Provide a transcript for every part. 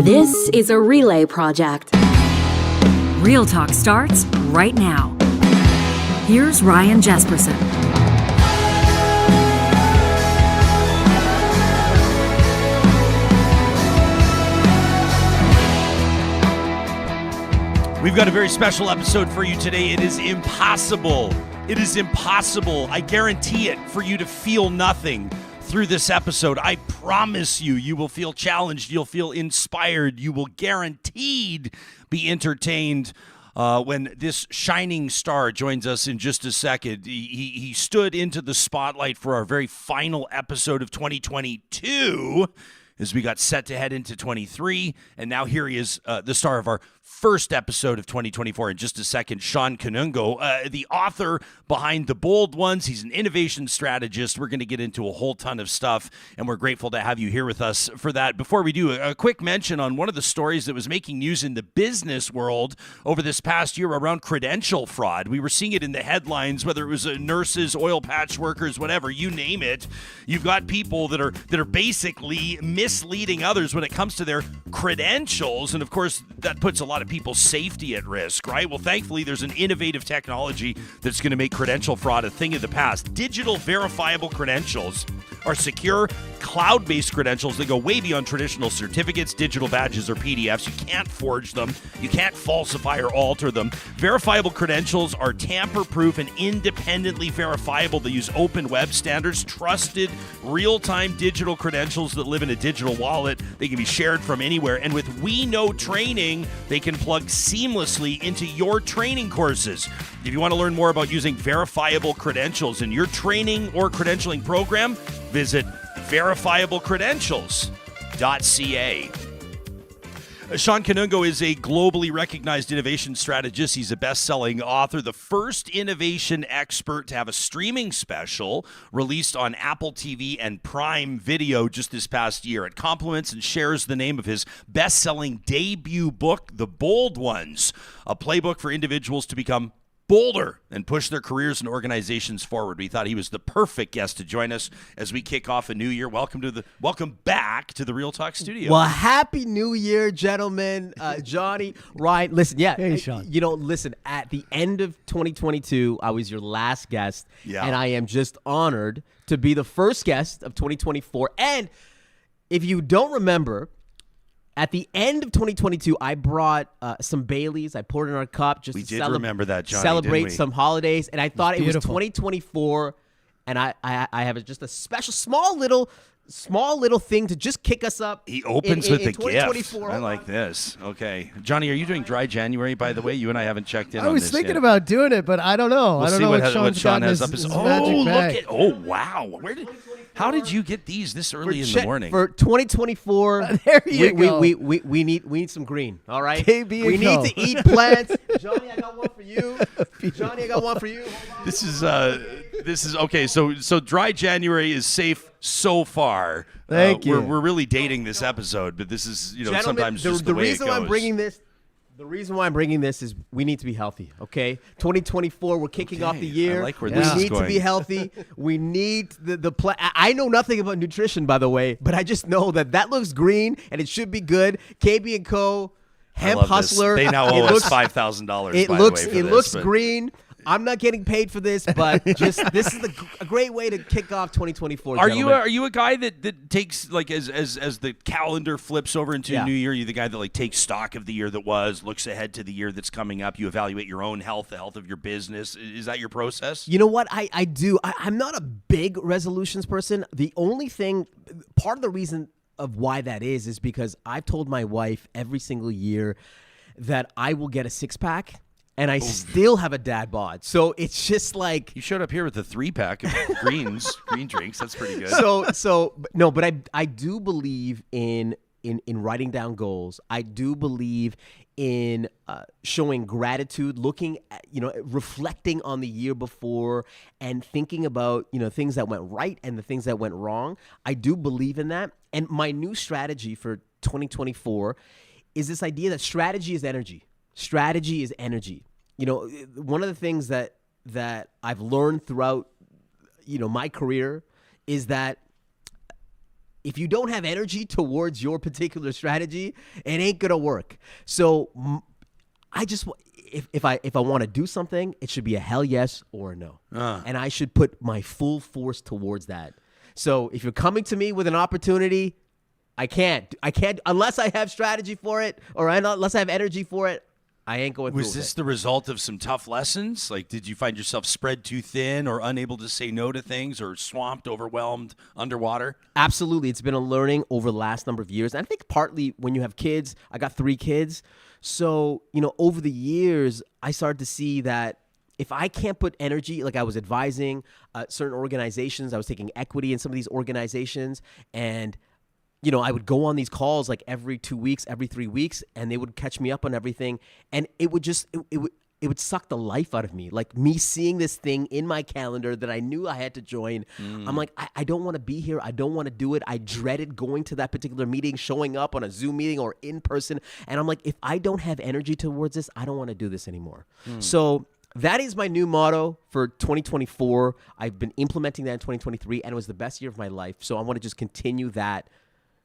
This is a relay project. Real Talk starts right now. Here's Ryan Jesperson. We've got a very special episode for you today. It is impossible. I guarantee it for you to feel nothing through this episode. I promise you will feel challenged. You'll feel inspired. You will guaranteed be entertained when this shining star joins us in just a second. He stood into the spotlight for our very final episode of 2022 as we got set to head into 23. And now here he is, the star of our first episode of 2024 in just a second, Shawn Kanungo, the author behind The Bold Ones. He's an innovation strategist. We're going to get into a whole ton of stuff, and we're grateful to have you here with us for that. Before we do, a quick mention on one of the stories that was making news in the business world over this past year around credential fraud. We were seeing it in the headlines, whether it was nurses, oil patch workers, whatever, you name it. You've got people that are basically misleading others when it comes to their credentials, and of course, that puts a lot of people's safety at risk, right? Well, thankfully, there's an innovative technology that's going to make credential fraud a thing of the past. Digital verifiable credentials are secure, cloud-based credentials that go way beyond traditional certificates, digital badges, or PDFs. You can't forge them. You can't falsify or alter them. Verifiable credentials are tamper-proof and independently verifiable. They use open web standards, trusted, real-time digital credentials that live in a digital wallet. They can be shared from anywhere. And with We Know Training, they can plug seamlessly into your training courses. If you want to learn more about using verifiable credentials in your training or credentialing program, visit verifiablecredentials.ca. Shawn Kanungo is a globally recognized innovation strategist. He's a best-selling author, the first innovation expert to have a streaming special released on Apple TV and Prime Video just this past year. It complements and shares the name of his best-selling debut book, The Bold Ones, a playbook for individuals to become bolder and push their careers and organizations forward. We thought he was the perfect guest to join us as we kick off a new year. Welcome back to the Real Talk studio. Well, happy New Year, gentlemen. Johnny, Ryan, listen, Hey, Shawn. Listen, at the end of 2022, I was your last guest, and I am just honored to be the first guest of 2024. And if you don't remember, at the end of 2022, I brought some Baileys. I poured in our cup just to remember that, Johnny, celebrate didn't we? some holidays. And I thought it was beautiful. 2024, and I have just a special, small little thing to just kick us up. He opens in with a 2024. gift. I like this. Okay. Johnny, are you doing dry January, by the way? You and I haven't checked in on I this was thinking yet. about doing it, but I don't know. We'll I don't see know what Shawn's Shawn got in has up his his. magic bag. Wow. How did you get these this early in the morning? For 2024, There you go. we need some green. All right, KB we and need Co. to eat plants. Johnny, I got one for you. Johnny, I got one for you. Hold on. This is okay. So dry January is safe so far. Thank you. We're really dating this episode, but this is Gentlemen, sometimes just the way reason it goes. why I'm bringing this. The reason why I'm bringing this is we need to be healthy, okay? 2024, we're kicking off the year. I like where we this is need to going. be healthy. We need the I know nothing about nutrition, by the way, but I just know that looks green and it should be good. KB and Co. I Hemp love this. Hustler. They now It owe us looks- $5,000. It by looks the way, for it this, looks but- green. I'm not getting paid for this, but just this is a great way to kick off 2024. Are gentlemen. you a guy that takes like as the calendar flips over into a new year? You the guy that like takes stock of the year that was, looks ahead to the year that's coming up. You evaluate your own health, the health of your business. Is that your process? You know what? I do. I'm not a big resolutions person. The only thing, part of the reason of why that is because I've told my wife every single year that I will get a six-pack, and I still have a dad bod. So it's just like... You showed up here with a 3-pack of green drinks. That's pretty good. But I do believe in writing down goals. I do believe in showing gratitude, looking at, reflecting on the year before and thinking about, things that went right and the things that went wrong. I do believe in that. And my new strategy for 2024 is this idea that strategy is energy. Strategy is energy. One of the things that I've learned throughout, my career is that if you don't have energy towards your particular strategy, it ain't gonna work. So I just if I want to do something, it should be a hell yes or a no, and I should put my full force towards that. So if you're coming to me with an opportunity, I can't unless I have strategy for it, or unless I have energy for it. I ain't going through Was this it. the result of some tough lessons? Like, did you find yourself spread too thin or unable to say no to things or swamped, overwhelmed, underwater? Absolutely. It's been a learning over the last number of years. And I think partly when you have kids, I got 3 kids. So, over the years, I started to see that if I can't put energy, like I was advising certain organizations, I was taking equity in some of these organizations, and I would go on these calls like every 2 weeks, every 3 weeks, and they would catch me up on everything. And it would just, it would suck the life out of me. Like me seeing this thing in my calendar that I knew I had to join. I'm like, I don't want to be here. I don't want to do it. I dreaded going to that particular meeting, showing up on a Zoom meeting or in person. And I'm like, if I don't have energy towards this, I don't want to do this anymore. So that is my new motto for 2024. I've been implementing that in 2023, and it was the best year of my life. So I want to just continue that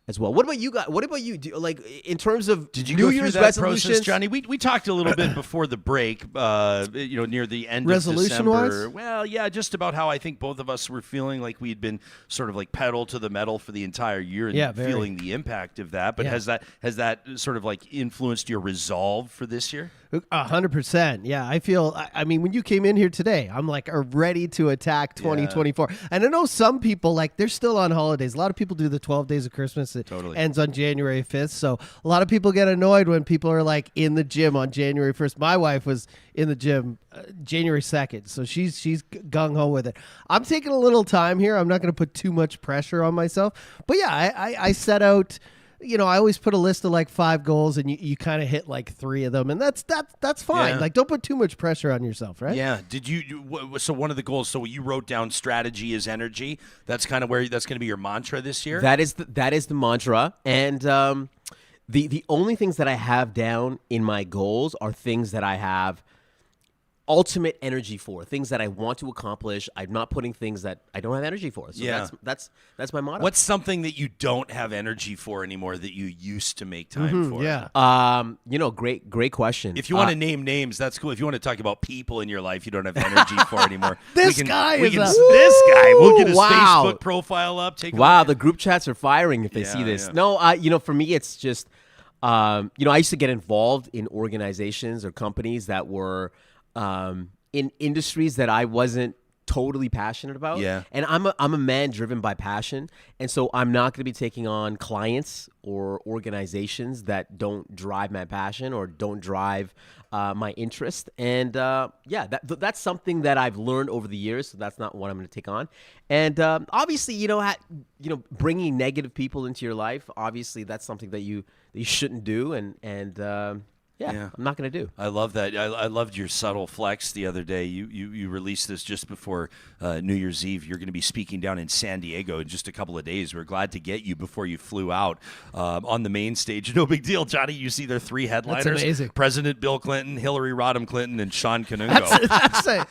as well. What about you guys? What about you? Like in terms of Did you New go Year's through that resolutions, process, Johnny? We talked a little bit before the break, near the end of Resolution-wise? December. Well, yeah, just about how I think both of us were feeling like we'd been sort of like pedal to the metal for the entire year and Yeah, very. feeling the impact of that. But Yeah. has that sort of like influenced your resolve for this year? 100%. Yeah, I feel. I mean, when you came in here today, I'm like ready to attack 2024. And I know some people they're still on holidays. A lot of people do the 12 days of Christmas. It Totally. ends on January 5th. So a lot of people get annoyed when people are like in the gym on January 1st. My wife was in the gym January 2nd, so she's gung ho with it. I'm taking a little time here. I'm not going to put too much pressure on myself. But yeah, I set out. I always put a list of 5 goals, and you kind of hit 3 of them, and that's fine. Yeah. Like, don't put too much pressure on yourself, right? Yeah. Did so one of the goals, so you wrote down strategy is energy. That's kind of where that's going to be your mantra this year? that is the mantra. And the only things that I have down in my goals are things that I have ultimate energy for, things that I want to accomplish. I'm not putting things that I don't have energy for. So Yeah. that's my motto. What's something that you don't have energy for anymore that you used to make time for? Yeah. Great question. If you want to name names, that's cool. If you want to talk about people in your life you don't have energy for anymore, This guy is a- this guy. We'll get his Wow. Facebook profile up. Take a Wow, look the at- group chats are firing if they Yeah, see this. yeah. No, for me, it's just, I used to get involved in organizations or companies that were in industries that I wasn't totally passionate about. Yeah. And I'm a man driven by passion. And so I'm not going to be taking on clients or organizations that don't drive my passion or don't drive my interest. And that's something that I've learned over the years. So that's not what I'm going to take on. And obviously, bringing negative people into your life, obviously that's something that you shouldn't do. And Yeah. I'm not going to do. I love that. I loved your subtle flex the other day. You released this just before New Year's Eve. You're going to be speaking down in San Diego in just a couple of days. We're glad to get you before you flew out on the main stage. No big deal, Johnny. You see their 3 headliners. That's amazing. President Bill Clinton, Hillary Rodham Clinton, and Shawn Kanungo.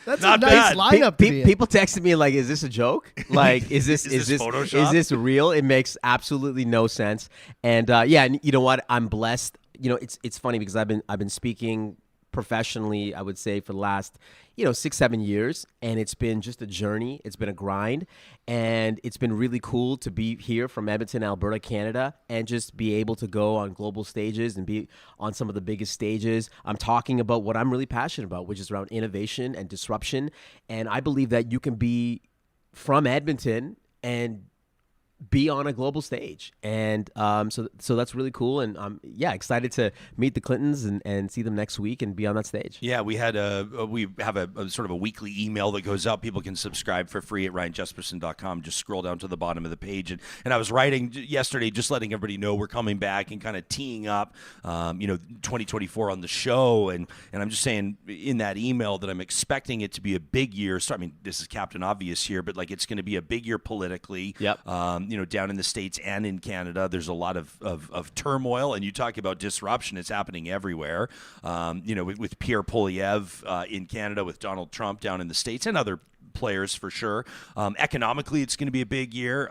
That's Not a nice bad. lineup to be in. People texted me like, "Is this a joke? Like, is this Is this Photoshop? is this real?" It makes absolutely no sense. And and you know what? I'm blessed. It's funny because I've been speaking professionally, I would say, for the last 6-7 years, and it's been just a journey. It's been a grind, and it's been really cool to be here from Edmonton, Alberta, Canada, and just be able to go on global stages and be on some of the biggest stages. I'm talking about what I'm really passionate about, which is around innovation and disruption. And I believe that you can be from Edmonton and be on a global stage. And so that's really cool. And I'm excited to meet the Clintons and see them next week and be on that stage. Yeah, we have a sort of a weekly email that goes out. People can subscribe for free at ryanjesperson.com. Just scroll down to the bottom of the page. And I was writing yesterday, just letting everybody know we're coming back and kind of teeing up, 2024 on the show. And I'm just saying in that email that I'm expecting it to be a big year. So, I mean, this is Captain Obvious here, but it's going to be a big year politically. Yep. Down in the States and in Canada, there's a lot of turmoil, and you talk about disruption. It's happening everywhere. With Pierre Poilievre in Canada, with Donald Trump down in the States, and other players for sure. Economically, it's going to be a big year.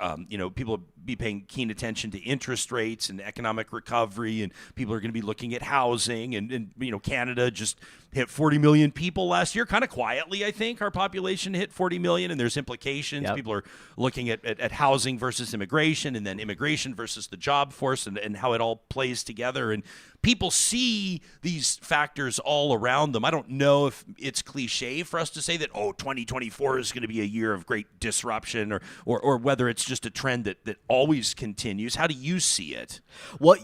People have be paying keen attention to interest rates and economic recovery, and people are going to be looking at housing. And Canada just hit 40 million people last year, kind of quietly. I think our population hit 40 million, and there's implications. Yep. People are looking at housing versus immigration, and then immigration versus the job force, and how it all plays together. And people see these factors all around them. I don't know if it's cliche for us to say that, 2024 is going to be a year of great disruption, or whether it's just a trend that always continues. How do you see it? Well,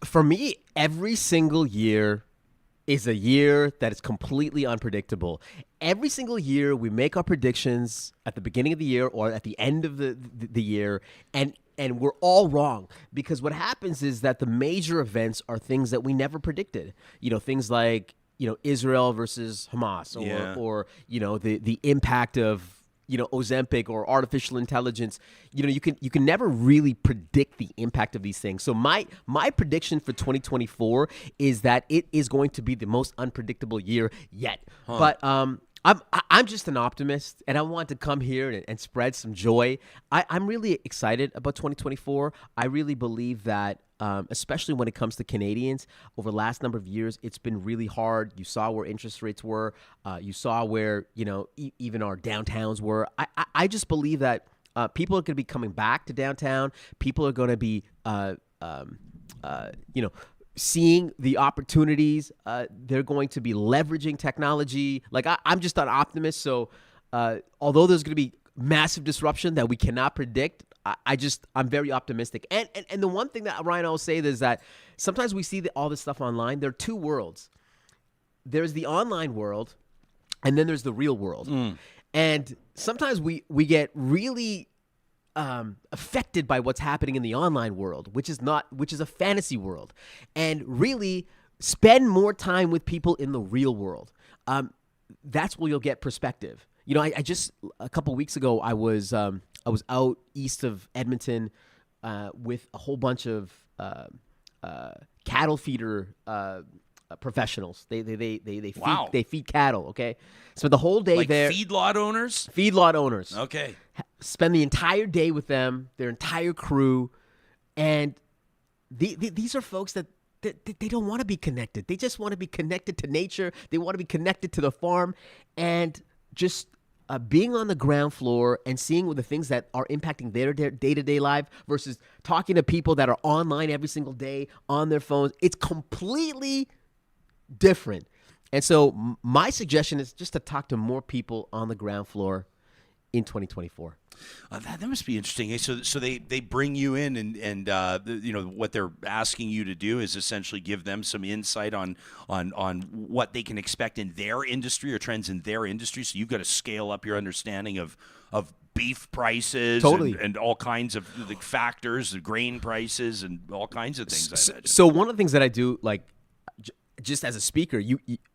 for me, every single year is a year that is completely unpredictable. Every single year, we make our predictions at the beginning of the year or at the end of the year, and we're all wrong, because what happens is that the major events are things that we never predicted. Things like Israel versus Hamas, or the impact of Ozempic or artificial intelligence. You can never really predict the impact of these things. So my prediction for 2024 is that it is going to be the most unpredictable year yet. But I'm just an optimist, and I want to come here and spread some joy. I'm really excited about 2024. I really believe that, especially when it comes to Canadians, over the last number of years, it's been really hard. You saw where interest rates were. You saw where even our downtowns were. I just believe that people are going to be coming back to downtown. People are going to be seeing the opportunities. They're going to be leveraging technology. Like I'm just an optimist. So although there's going to be massive disruption that we cannot predict, I'm very optimistic. And the one thing that, Ryan, I'll say is that sometimes we see all this stuff online. There are two worlds. There's the online world, and then there's the real world. And sometimes we get really affected by what's happening in the online world, which is a fantasy world, and really spend more time with people in the real world. That's where you'll get perspective. I just a couple weeks ago I was out east of Edmonton with a whole bunch of cattle feeder professionals. They feed cattle. Okay, spent the whole day there. Feedlot owners. Feedlot owners. Okay. Spend the entire day with them, their entire crew, and these are folks that they don't want to be connected. They just want to be connected to nature. They want to be connected to the farm, and just being on the ground floor and seeing the things that are impacting their day-to-day life versus talking to people that are online every single day on their phones. It's completely different. And so my suggestion is just to talk to more people on the ground floor in 2024. That must be interesting. So they bring you in, and what they're asking you to do is essentially give them some insight on what they can expect in their industry or trends in their industry. So you've got to scale up your understanding of beef prices, totally, and all kinds of the factors, the grain prices, and all kinds of things. So one of the things that I do, like just as a speaker,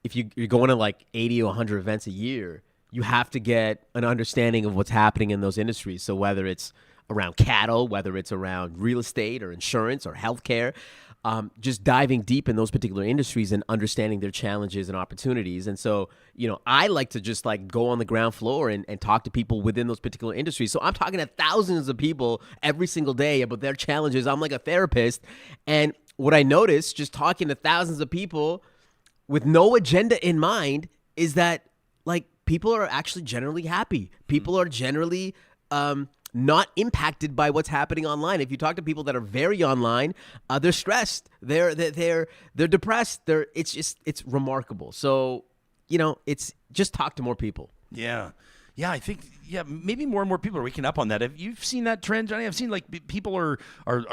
if you're going to like 80 or 100 events a year, you have to get an understanding of what's happening in those industries. So whether it's around cattle, whether it's around real estate or insurance or healthcare, just diving deep in those particular industries and understanding their challenges and opportunities. And so, I like to just like go on the ground floor and talk to people within those particular industries. So I'm talking to thousands of people every single day about their challenges. I'm like a therapist. And what I noticed just talking to thousands of people with no agenda in mind is that, like, people are actually generally happy. People are generally not impacted by what's happening online. If you talk to people that are very online, they're stressed. They're depressed. It's remarkable. So, it's just talk to more people. Yeah. Yeah, I think maybe more and more people are waking up on that. Have you seen that trend, Johnny? I've seen like people are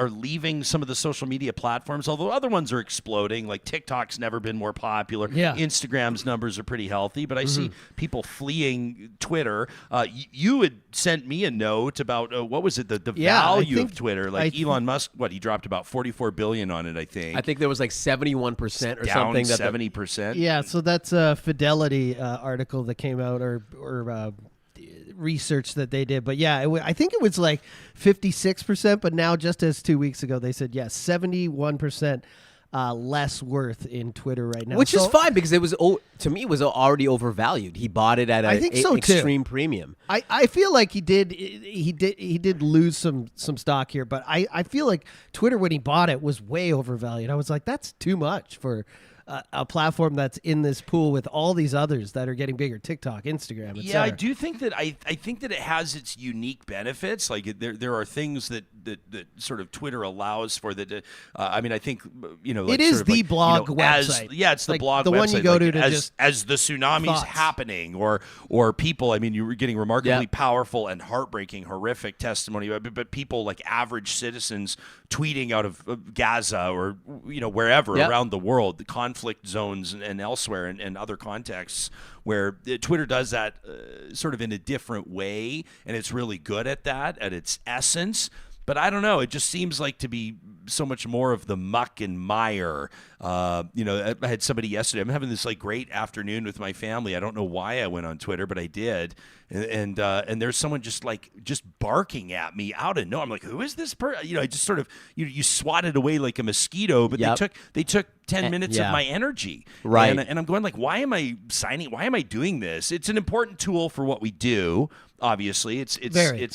leaving some of the social media platforms, although other ones are exploding. Like TikTok's never been more popular. Yeah. Instagram's numbers are pretty healthy, but I see people fleeing Twitter. You had sent me a note about what was it, the value of Twitter? Like Elon Musk, he dropped about $44 billion on it, I think. I think there was like 71% or down something. 70%. Yeah, so that's a Fidelity article that came out, or research that they did. But yeah, I think it was like 56%, but now just as 2 weeks ago, they said, 71% less worth in Twitter right now. Which is fine because it was to me it was already overvalued. He bought it at I think so, too. extreme premium. I feel like he did lose some stock here, but I feel like Twitter when he bought it was way overvalued. I was like, that's too much for a platform that's in this pool with all these others that are getting bigger, TikTok, Instagram, etc. Yeah, I do think that I think that it has its unique benefits. Like there are things that sort of Twitter allows for that. I mean, I think like it is sort of the like, blog website. It's the like blog the website. one you go like to just as the tsunami's thoughts. happening, or people. I mean, you were getting remarkably powerful and heartbreaking, horrific testimony, but people like average citizens tweeting out of Gaza or wherever around the world, the conflict zones and elsewhere and other contexts where Twitter does that sort of in a different way, and it's really good at that at its essence. But I don't know. It just seems like to be so much more of the muck and mire. I had somebody yesterday. I'm having this like great afternoon with my family. I don't know why I went on Twitter, but I did. And there's someone just barking at me out of nowhere. I'm like, who is this person? I just sort of you swat it away like a mosquito. But they took 10 minutes of my energy. Right. And I'm going like, why am I signing? Why am I doing this? It's an important tool for what we do. Obviously, it's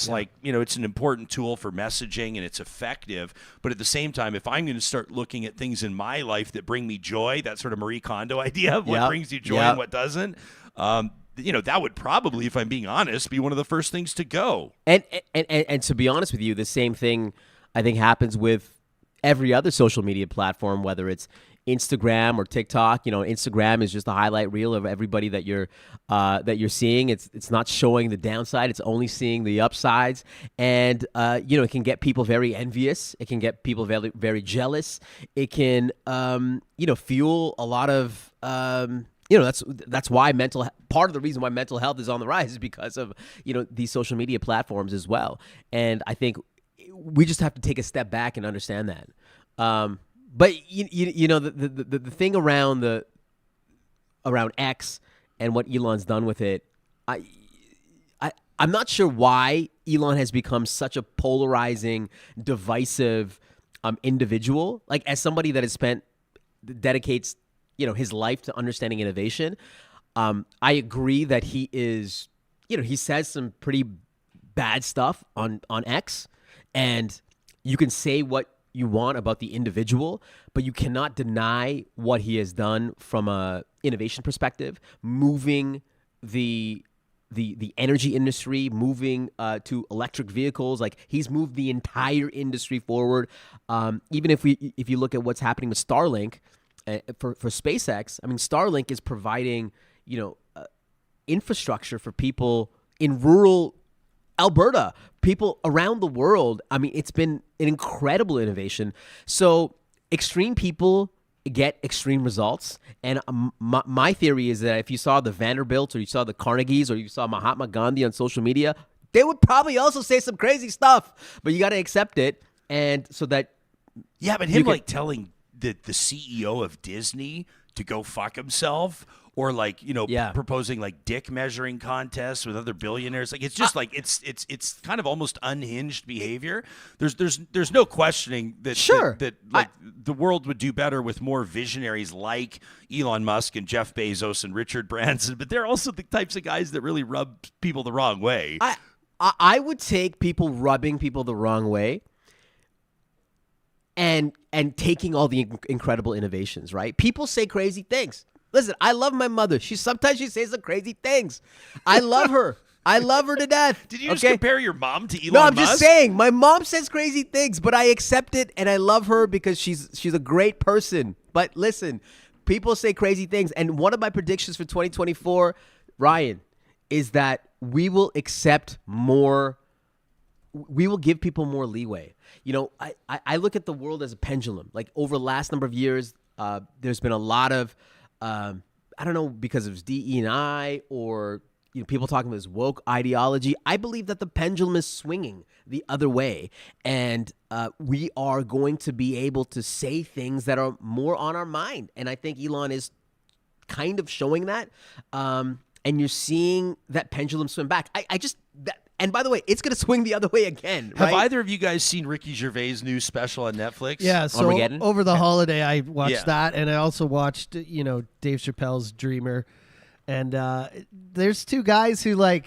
like it's an important tool for messaging and it's effective. But at the same time, if I'm going to start looking at things in my life that bring me joy, that sort of Marie Kondo idea of what brings you joy and what doesn't, that would probably, if I'm being honest, be one of the first things to go. And to be honest with you, the same thing I think happens with every other social media platform, whether it's Instagram or TikTok. Instagram is just a highlight reel of everybody that you're seeing. It's not showing the downside. It's only seeing the upsides. And it can get people very envious. It can get people very, very jealous. It can fuel a lot of that's why part of the reason why mental health is on the rise is because of these social media platforms as well. And I think we just have to take a step back and understand that. But the thing around X and what Elon's done with it, I'm not sure why Elon has become such a polarizing, divisive individual. Like as somebody that dedicates his life to understanding innovation, I agree that he is he says some pretty bad stuff on X, and you can say what you want about the individual, but you cannot deny what he has done from a innovation perspective, moving the energy industry, moving to electric vehicles. Like he's moved the entire industry forward. Even if you look at what's happening with Starlink for SpaceX, I mean Starlink is providing infrastructure for people in rural Alberta, people around the world. I mean, it's been an incredible innovation. So extreme people get extreme results. And my theory is that if you saw the Vanderbilts or you saw the Carnegies or you saw Mahatma Gandhi on social media, they would probably also say some crazy stuff. But you got to accept it. And so that... Yeah, but him telling the CEO of Disney to go fuck himself, or proposing like dick measuring contests with other billionaires. Like it's just it's kind of almost unhinged behavior. There's no questioning that the world would do better with more visionaries like Elon Musk and Jeff Bezos and Richard Branson, but they're also the types of guys that really rub people the wrong way. I would take people rubbing people the wrong way and taking all the incredible innovations, right? People say crazy things. Listen, I love my mother. Sometimes she says some crazy things. I love her. I love her to death. Did you just compare your mom to Elon Musk? No, I'm just saying. My mom says crazy things, but I accept it, and I love her because she's a great person. But listen, people say crazy things, and one of my predictions for 2024, Ryan, is that we will accept more. We will give people more leeway. I look at the world as a pendulum. Like over the last number of years, there's been a lot of I don't know, because of DE&I or people talking about this woke ideology. I believe that the pendulum is swinging the other way, and we are going to be able to say things that are more on our mind. And I think Elon is kind of showing that, and you're seeing that pendulum swing back. And by the way, it's going to swing the other way again. Have right? either of you guys seen Ricky Gervais' new special on Netflix? Yeah, so Armageddon? over the holiday I watched Yeah. that, and I also watched Dave Chappelle's Dreamer. And there's two guys who I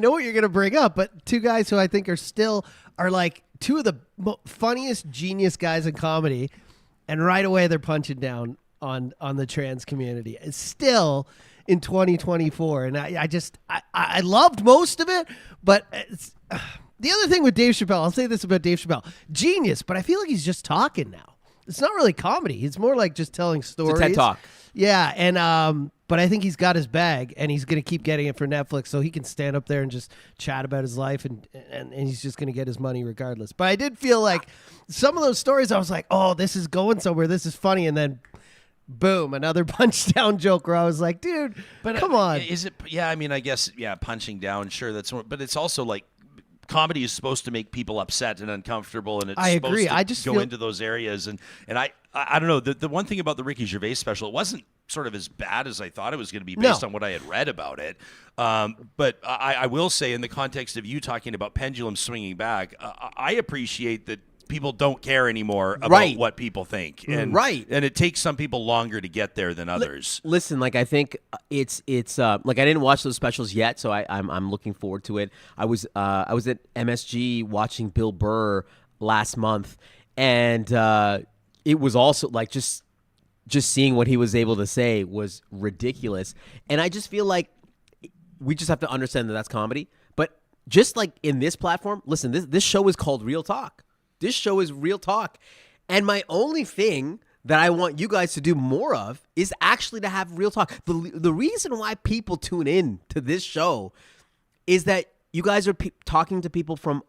know what you're gonna bring up, but two guys who I think are like two of the funniest genius guys in comedy, and right away they're punching down on the trans community. It's still in 2024, and I loved most of it, but it's, the other thing with Dave Chappelle, I'll say this about Dave Chappelle, genius, but I feel like he's just talking now. It's not really comedy. It's more like just telling stories. It's a TED Talk. Yeah, and but I think he's got his bag, and he's going to keep getting it for Netflix, so he can stand up there and just chat about his life, and he's just going to get his money regardless. But I did feel like some of those stories, I was like, oh, this is going somewhere. This is funny, and then boom, another punch down joke where I was like, dude, but come on. Is it? Yeah, I mean, I guess, yeah, punching down, sure, but it's also like comedy is supposed to make people upset and uncomfortable, and it's I supposed agree. to I just go feel- into those areas, and I don't know. The one thing about the Ricky Gervais special, it wasn't sort of as bad as I thought it was going to be based on what I had read about it. But I will say, in the context of you talking about pendulum swinging back, I appreciate that people don't care anymore about what people think, and and it takes some people longer to get there than others. Listen, like I think it's like I didn't watch those specials yet, so I'm looking forward to it. I was at MSG watching Bill Burr last month, and it was also like just seeing what he was able to say was ridiculous. And I just feel like we just have to understand that that's comedy. But just like in this platform, listen, this show is called Real Talk. This show is Real Talk. And my only thing that I want you guys to do more of is actually to have Real Talk. The reason why people tune in to this show is that you guys are talking to people from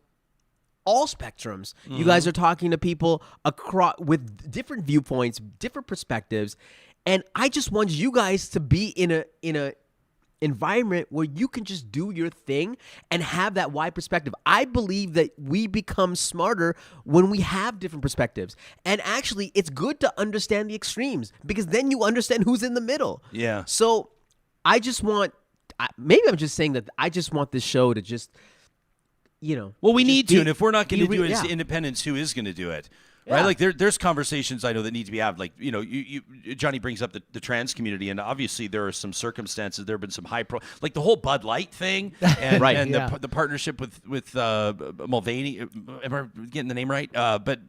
all spectrums. Mm-hmm. You guys are talking to people across with different viewpoints, different perspectives, and I just want you guys to be in a environment where you can just do your thing and have that wide perspective. I believe that we become smarter when we have different perspectives, and actually, it's good to understand the extremes because then you understand who's in the middle. Yeah. So I just want. Maybe I'm just saying that I just want this show to just. Well, we need to, and if we're not going to do it as yeah. independents, who is going to do it? Yeah. Right? Like there's conversations I know that need to be had. Like, Johnny brings up the trans community, and obviously there are some circumstances. There have been some like the whole Bud Light thing, and, Right. and Yeah. the partnership with Mulvaney. Am I getting the name right? But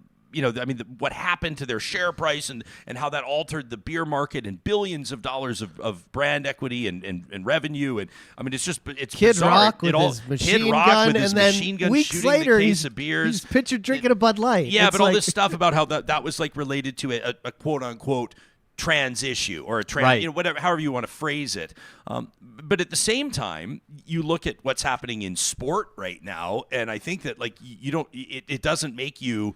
what happened to their share price and how that altered the beer market and billions of dollars of brand equity and revenue. And I mean, it's Kid bizarre. Rock with It all- his Kid machine Rock gun, with his and then machine gun weeks shooting later the case he's of beers. He's pictured drinking a Bud Light. Yeah, It's but all like- this stuff about how that was like related to a quote unquote trans issue or a trans, Right. whatever, however you want to phrase it. But at the same time, you look at what's happening in sport right now, and I think that like it doesn't make you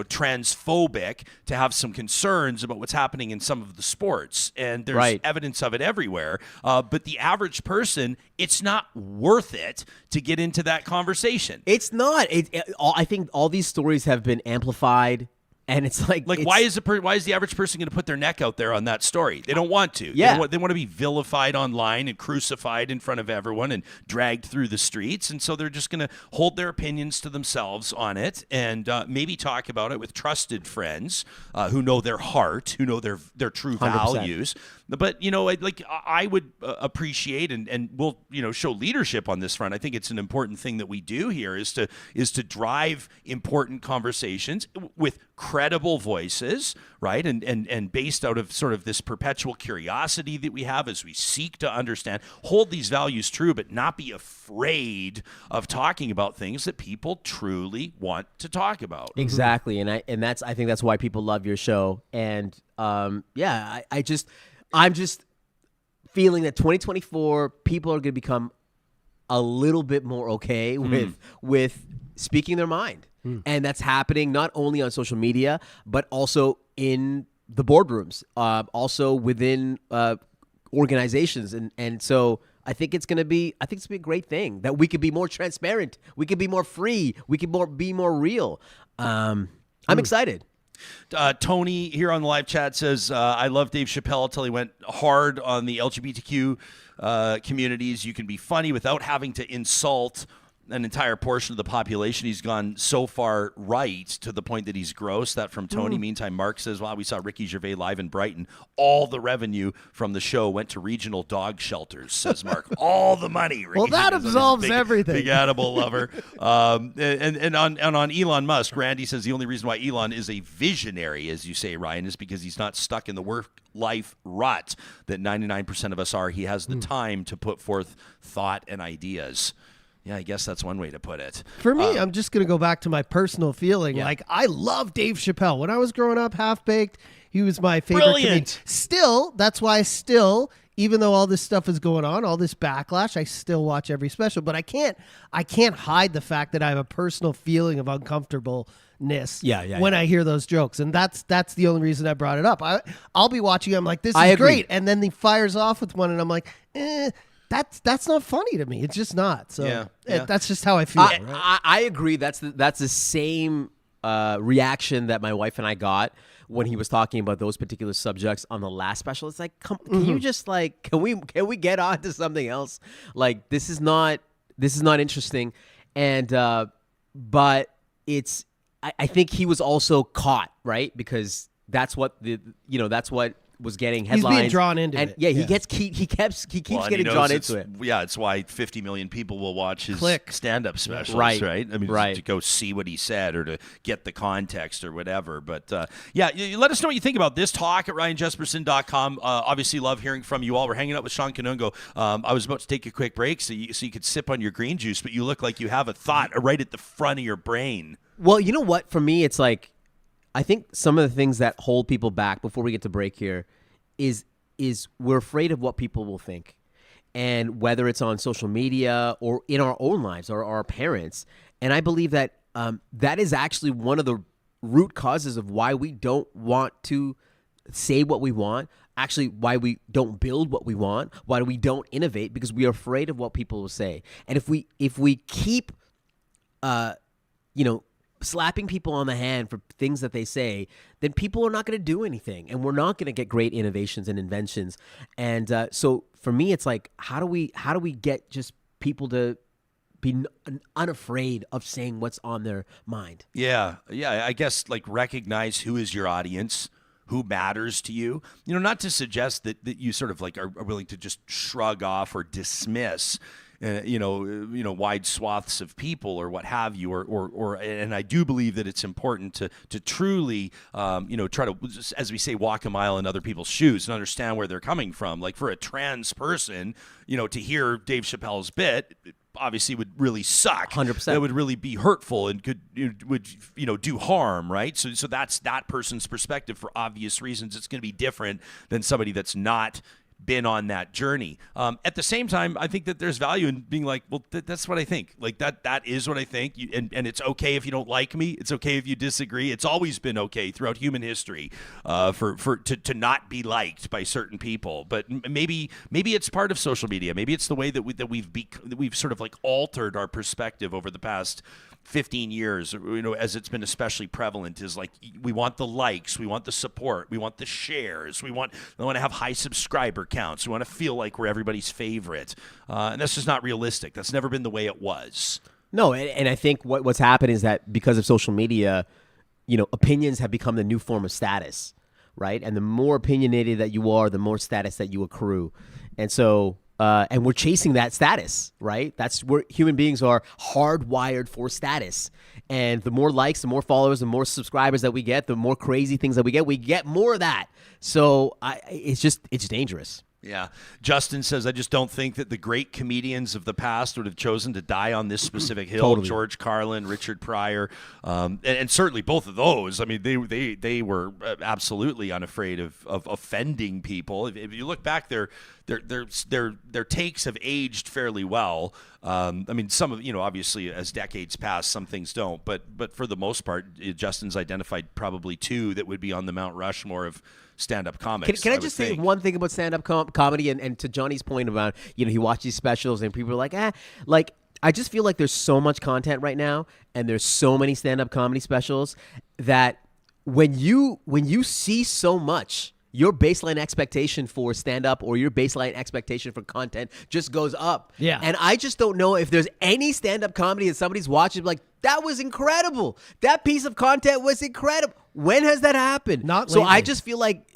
transphobic to have some concerns about what's happening in some of the sports, and there's Right. evidence of it everywhere. But the average person, it's not worth it to get into that conversation. It's not. I think all these stories have been amplified, and it's like Why is the average person going to put their neck out there on that story? They don't want to. Yeah. They want to be vilified online and crucified in front of everyone and dragged through the streets. And so they're just going to hold their opinions to themselves on it and maybe talk about it with trusted friends who know their heart, who know their true 100%. values. But, I would appreciate and we'll, show leadership on this front. I think it's an important thing that we do here is to drive important conversations with credible voices, right? And based out of sort of this perpetual curiosity that we have as we seek to understand, hold these values true, but not be afraid of talking about things that people truly want to talk about. Exactly, and I think that's why people love your show. And I'm just feeling that 2024 people are going to become a little bit more okay with speaking their mind, and that's happening not only on social media but also in the boardrooms, also within organizations, and so. I think it's gonna be a great thing that we could be more transparent, we could be more free, we could be more real. I'm excited. Tony here on the live chat says, I love Dave Chappelle until he went hard on the LGBTQ communities. You can be funny without having to insult an entire portion of the population. He's gone so far right to the point that he's gross. That from Tony. Meantime, Mark says, wow, we saw Ricky Gervais live in Brighton. All the revenue from the show went to regional dog shelters, says Mark. All the money. Ricky Well, that Gervais, absolves everything. Big animal lover. And on Elon Musk, Randy says the only reason why Elon is a visionary, as you say, Ryan, is because he's not stuck in the work-life rut that 99% of us are. He has the time to put forth thought and ideas. Yeah, I guess that's one way to put it. For me, I'm just going to go back to my personal feeling. Yeah. Like, I love Dave Chappelle. When I was growing up, Half-Baked, he was my favorite comedian. Brilliant. Still, that's why even though all this stuff is going on, all this backlash, I still watch every special. But I can't hide the fact that I have a personal feeling of uncomfortableness when I hear those jokes. And that's the only reason I brought it up. I'll be watching, I'm like, this is great. And then he fires off with one, and I'm like, That's not funny to me. It's just not. So that's just how I feel. Right? I agree. That's the same reaction that my wife and I got when he was talking about those particular subjects on the last special. It's like, can you just can we get on to something else? Like, this is not interesting. And but it's I think he was also caught, right? Because that's what that's what was getting headlines. He's being drawn into and it. Yeah, he keeps getting drawn into it. Yeah, it's why 50 million people will watch his stand-up specials, right? I mean, to go see what he said or to get the context or whatever. But you let us know what you think about this. Talk at RyanJesperson.com. Obviously, love hearing from you all. We're hanging out with Shawn Kanungo. I was about to take a quick break so you could sip on your green juice, but you look like you have a thought right at the front of your brain. Well, you know what? For me, it's like, I think some of the things that hold people back before we get to break here is we're afraid of what people will think. And whether it's on social media or in our own lives or our parents. And I believe that that is actually one of the root causes of why we don't want to say what we want, actually why we don't build what we want, why we don't innovate, because we are afraid of what people will say. And if we keep slapping people on the hand for things that they say, then people are not going to do anything, and we're not going to get great innovations and inventions. And so for me, it's like, how do we get just people to be unafraid of saying what's on their mind? Yeah. I guess recognize who is your audience, who matters to you. Not to suggest that you sort of are willing to just shrug off or dismiss wide swaths of people or what have you, or and I do believe that it's important to truly, try to, as we say, walk a mile in other people's shoes and understand where they're coming from. Like, for a trans person, to hear Dave Chappelle's bit, it obviously would really suck. 100%. That would really be hurtful and would do harm, right? So that's that person's perspective. For obvious reasons, it's going to be different than somebody that's not been on that journey. At the same time, I think that there's value in being like, well, that's what I think. Like, that is what I think. And it's okay if you don't like me. It's okay if you disagree. It's always been okay throughout human history to not be liked by certain people. But maybe it's part of social media. Maybe it's the way that we've sort of altered our perspective over the past 15 years, as it's been especially prevalent, is we want the likes, we want the support, we want the shares, we want to have high subscriber counts, we want to feel like we're everybody's favorite, and that's just not realistic. That's never been the way it was. No, and I think what's happened is that because of social media, opinions have become the new form of status, right? And the more opinionated that you are, the more status that you accrue, and so. And we're chasing that status, right? That's where human beings are hardwired for status. And the more likes, the more followers, the more subscribers that we get, the more crazy things that we get more of that. So it's dangerous. Yeah. Justin says, I just don't think that the great comedians of the past would have chosen to die on this specific hill. Totally. George Carlin, Richard Pryor, and certainly both of those. I mean, they were absolutely unafraid of offending people. If you look back, their takes have aged fairly well. I mean, some of, obviously as decades pass, some things don't, but for the most part, Justin's identified probably two that would be on the Mount Rushmore of stand-up comics. Can I just say one thing about stand-up comedy, and to Johnny's point about, he watched these specials and people are like, I just feel like there's so much content right now and there's so many stand-up comedy specials that when you see so much, your baseline expectation for stand-up or your baseline expectation for content just goes up. Yeah. And I just don't know if there's any stand-up comedy that somebody's watching like, that was incredible. That piece of content was incredible. When has that happened? Not so lately. I just feel like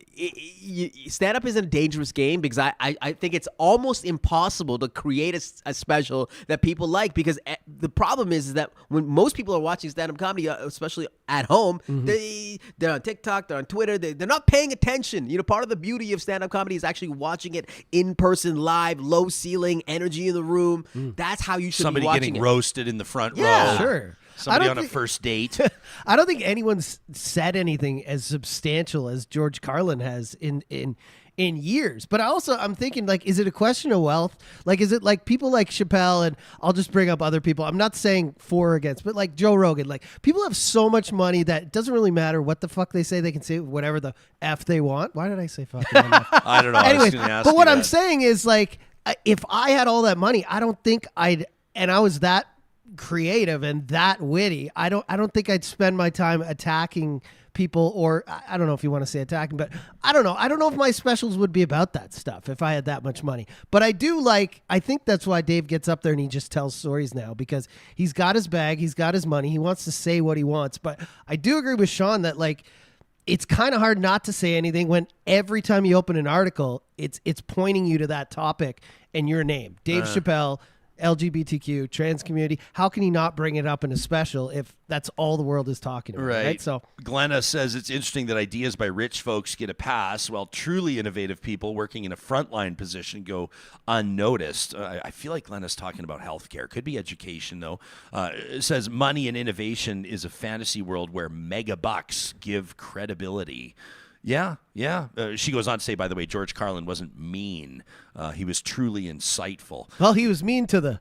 stand-up is a dangerous game because I think it's almost impossible to create a special that people like, because the problem is that when most people are watching stand-up comedy, especially at home, they're on TikTok, they're on Twitter, they're not paying attention. Part of the beauty of stand-up comedy is actually watching it in person, live, low ceiling, energy in the room. That's how you should Somebody be watching getting it. roasted in the front Yeah. row. Sure. Somebody on a first date. I don't think anyone's said anything as substantial as George Carlin has in years. But I'm thinking, like, is it a question of wealth? Like, is it like people like Chappelle, and I'll just bring up other people. I'm not saying for or against, but like Joe Rogan, like people have so much money that it doesn't really matter what the fuck they say. They can say whatever the F they want. Why did I say fucking F? I don't know. I was Anyways, going to ask but you what that. I'm saying is, like, if I had all that money, I don't think and I was that creative and that witty, I don't think I'd spend my time attacking people, or I don't know if you want to say attacking, but I don't know if my specials would be about that stuff if I had that much money. But I think that's why Dave gets up there and he just tells stories now, because he's got his bag, he's got his money, he wants to say what he wants. But I do agree with Shawn that, like, it's kind of hard not to say anything when every time you open an article, it's pointing you to that topic and your name. Dave Chappelle, LGBTQ, trans community. How can he not bring it up in a special if that's all the world is talking about? Right. So Glenna says it's interesting that ideas by rich folks get a pass while truly innovative people working in a frontline position go unnoticed. I feel like Glenna's talking about healthcare. Could be education, though. It says money and innovation is a fantasy world where mega bucks give credibility. Yeah. She goes on to say, by the way, George Carlin wasn't mean. He was truly insightful. Well, he was mean to the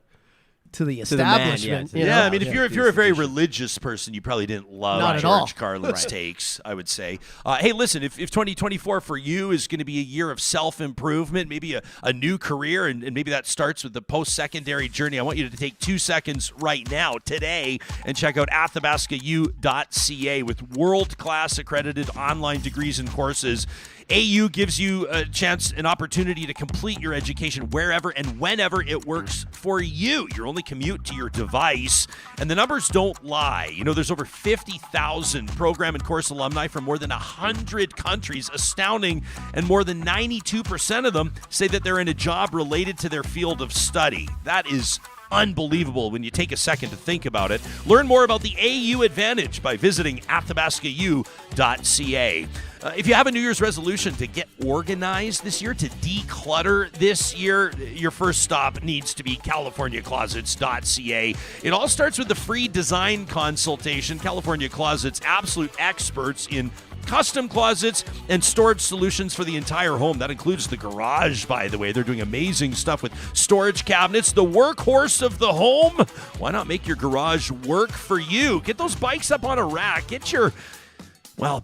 establishment. man, Yeah, I mean, if you're a very religious person, you probably didn't love Not at all. George Carlin's takes, I would say. Hey, listen, if 2024 for you is going to be a year of self-improvement, maybe a new career, and maybe that starts with the post-secondary journey, I want you to take 2 seconds right now, today, and check out athabascau.ca with world-class accredited online degrees and courses. AU gives you an opportunity to complete your education wherever and whenever it works for you. Your only commute to your device. And the numbers don't lie. There's over 50,000 program and course alumni from more than 100 countries. Astounding. And more than 92% of them say that they're in a job related to their field of study. That is unbelievable when you take a second to think about it. Learn more about the AU Advantage by visiting athabascau.ca. If you have a New Year's resolution to get organized this year, to declutter this year, your first stop needs to be californiaclosets.ca. It all starts with the free design consultation. California Closets, absolute experts in custom closets and storage solutions for the entire home. That includes the garage, by the way. They're doing amazing stuff with storage cabinets, the workhorse of the home. Why not make your garage work for you? Get those bikes up on a rack. Get your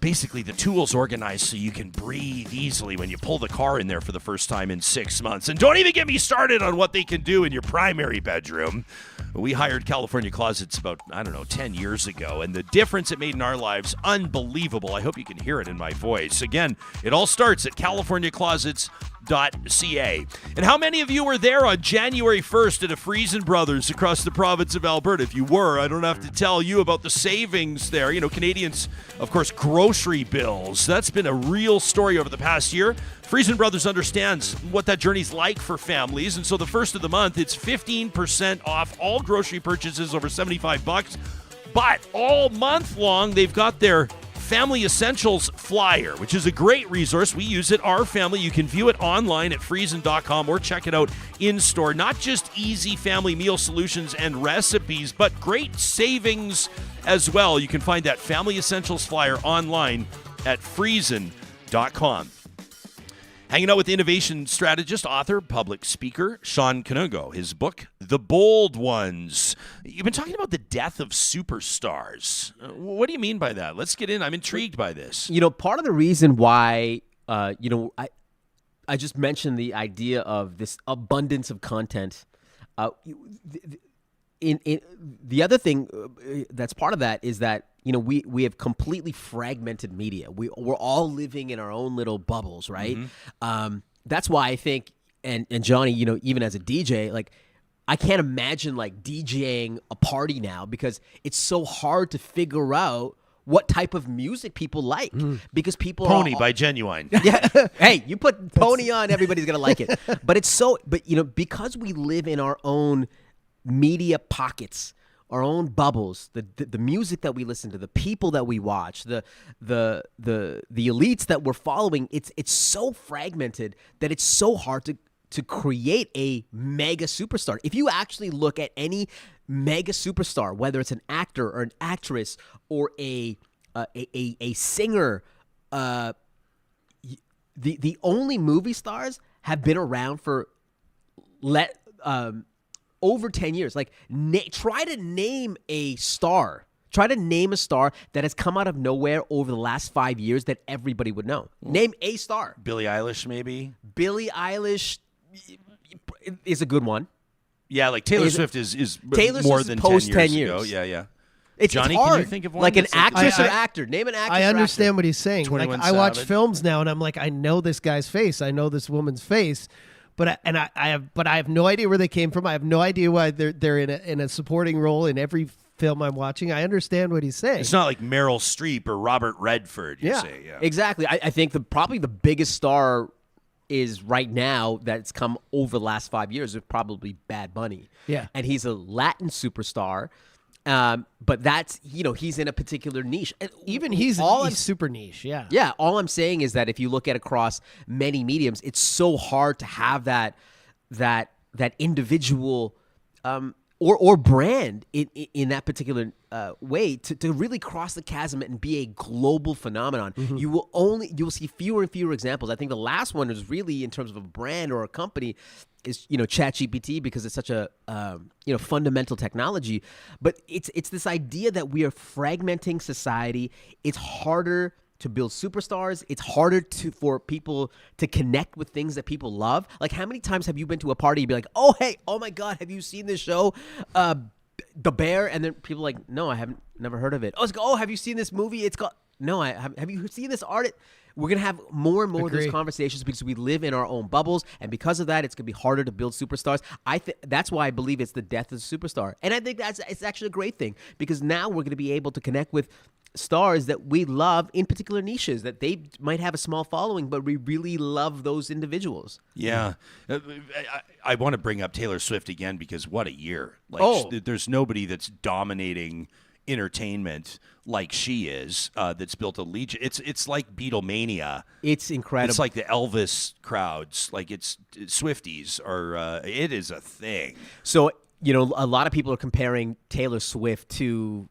basically the tools organized so you can breathe easily when you pull the car in there for the first time in 6 months. And don't even get me started on what they can do in your primary bedroom. We hired California Closets about, 10 years ago, and the difference it made in our lives, unbelievable. I hope you can hear it in my voice. Again, it all starts at californiaclosets.ca. And how many of you were there on January 1st at a Friesen Brothers across the province of Alberta? If you were, I don't have to tell you about the savings there. Canadians, of course, grocery bills. That's been a real story over the past year. Friesen Brothers understands what that journey's like for families, and so the first of the month, it's 15% off all grocery purchases over $75. But all month long, they've got their Family Essentials flyer, which is a great resource. We use it, our family. You can view it online at friesen.com or check it out in store. Not just easy family meal solutions and recipes, but great savings as well. You can find that Family Essentials flyer online at friesen.com. Hanging out with innovation strategist, author, public speaker, Shawn Kanungo. His book, The Bold Ones. You've been talking about the death of superstars. What do you mean by that? Let's get in. I'm intrigued by this. Part of the reason why, I just mentioned the idea of this abundance of content. in the other thing that's part of that is that we have completely fragmented media. We're all living in our own little bubbles, right? That's why I think, and Johnny, even as a DJ, like I can't imagine like DJing a party now because it's so hard to figure out what type of music people like because people Pony by Genuine. Yeah. Hey, you put Pony on, everybody's going to like it. But because we live in our own media pockets, our own bubbles, the music that we listen to, the people that we watch, the elites that we're following, it's so fragmented that it's so hard to create a mega superstar. If you actually look at any mega superstar, whether it's an actor or an actress or a singer, the only movie stars have been around for over 10 years. Like try to name a star. Try to name a star that has come out of nowhere over the last 5 years that everybody would know. Name a star. Billie Eilish, maybe. Billie Eilish is a good one. Yeah, like Taylor Swift is Taylor more Swift's than post 10 years 10 years. ago. Yeah. It's Johnny, hard. can you think of one? Like an that's actress or I- actor? Name an actress. I or understand actor. what he's saying. Like 21 I watch Savage. films now, and I'm like, I know this guy's face. I know this woman's face, but I have no idea where they came from. I have no idea why they're in a supporting role in every film I'm watching. I understand what he's saying. It's not like Meryl Streep or Robert Redford, you Yeah. say. Yeah. Exactly. I think probably the biggest star is right now that's come over the last 5 years is probably Bad Bunny. Yeah. And he's a Latin superstar. But that's, he's in a particular niche. And Even he's super niche. Yeah. Yeah, all I'm saying is that if you look at across many mediums, it's so hard to have that individual or brand in that particular way to really cross the chasm and be a global phenomenon. You will see fewer and fewer examples. I think the last one is really in terms of a brand or a company is ChatGPT because it's such a fundamental technology. But it's this idea that we are fragmenting society. It's harder to build superstars. It's harder for people to connect with things that people love. Like, how many times have you been to a party and be like, oh, hey, oh my God, have you seen this show, The Bear? And then people are like, no, I haven't, never heard of it. Oh, have you seen this movie? It's called, no, I haven't. Have you seen this art? We're going to have more and more of those conversations because we live in our own bubbles. And because of that, it's going to be harder to build superstars. That's why I believe it's the death of the superstar. And I think it's actually a great thing because now we're going to be able to connect with stars that we love in particular niches that they might have a small following, but we really love those individuals. Yeah. I want to bring up Taylor Swift again because what a year. Like, there's nobody that's dominating entertainment like she is that's built a legion. It's like Beatlemania. It's incredible. It's like the Elvis crowds. Like Swifties are it is a thing. So, a lot of people are comparing Taylor Swift to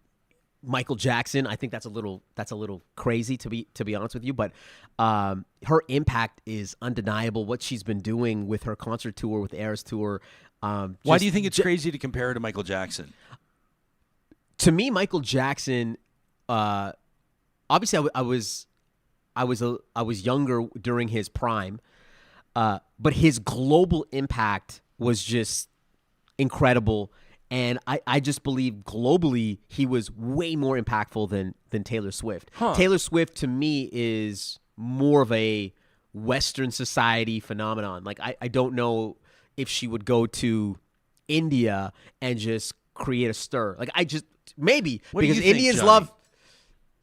Michael Jackson. I think that's a little crazy to be honest with you, but her impact is undeniable. What she's been doing with her concert tour, with Eras tour. Why do you think it's crazy to compare her to Michael Jackson? To me, Michael Jackson, obviously, I was younger during his prime, but his global impact was just incredible. And I just believe globally he was way more impactful than Taylor Swift. Taylor Swift to me is more of a Western society phenomenon. Like I don't know if she would go to India and just create a stir. Like maybe because Indians love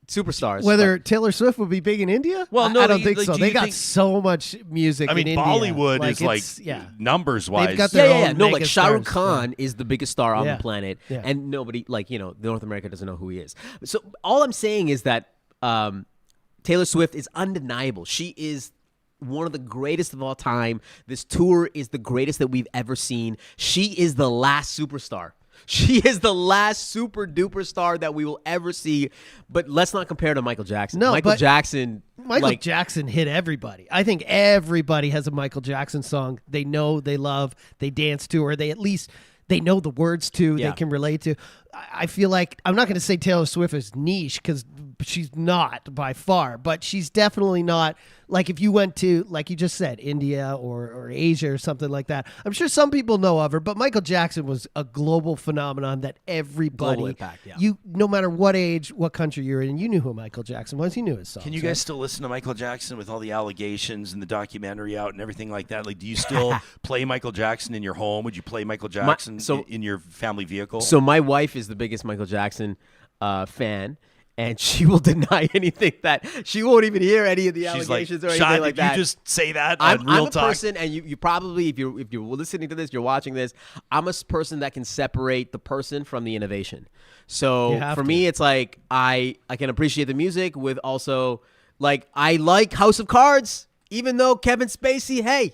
superstars. Whether Taylor Swift would be big in India? Well, no, I don't think so. do They you got think- so much music I mean, in India. Bollywood is numbers wise. They've got their own No, like mega Shah Rukh stars. Khan is the biggest star on Yeah. the planet, Yeah. and nobody, North America doesn't know who he is. So all I'm saying is that Taylor Swift is undeniable. She is one of the greatest of all time. This tour is the greatest that we've ever seen. She is the last superstar. She is the last super duper star that we will ever see. But let's not compare to Michael Jackson. No, Michael but Jackson. Michael Jackson hit everybody. I think everybody has a Michael Jackson song they know, they love, they dance to, or they at least they know the words to, Yeah. they can relate to. I feel like I'm not going to say Taylor Swift is niche because she's not by far, but she's definitely not like if you went to, like you just said, India or Asia or something like that. I'm sure some people know of her, but Michael Jackson was a global phenomenon that everybody, Global impact, yeah. you, no matter what age, what country you're in, you knew who Michael Jackson was. You knew his songs. Can you guys still listen to Michael Jackson with all the allegations and the documentary out and everything like that? Like, do you still play Michael Jackson in your home? Would you play Michael Jackson in your family vehicle? So my wife is the biggest Michael Jackson fan. And she will deny anything that she won't even hear any of the allegations or anything Shawn, like did that. you just say that I'm on Real a Talk? person, and you probably, if you're listening to this, you're watching this, I'm a person that can separate the person from the innovation. So for me, it's like I can appreciate the music with also, like, I like House of Cards, even though Kevin Spacey, hey,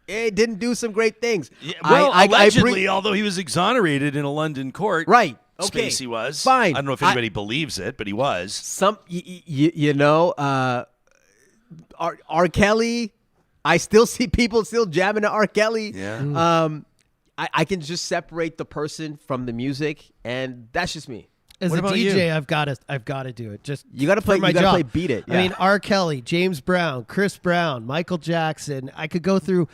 it didn't do some great things. Yeah, well, allegedly, although he was exonerated in a London court. Right. Okay, Spacey was. fine. I don't know if anybody believes it, but he was. R. Kelly, I still see people still jamming to R. Kelly. Yeah. I can just separate the person from the music, and that's just me. As What a about DJ, you? I've got to do it. Just You got to play. for my You got to job. play Beat It. I mean, R. Kelly, James Brown, Chris Brown, Michael Jackson. I could go through.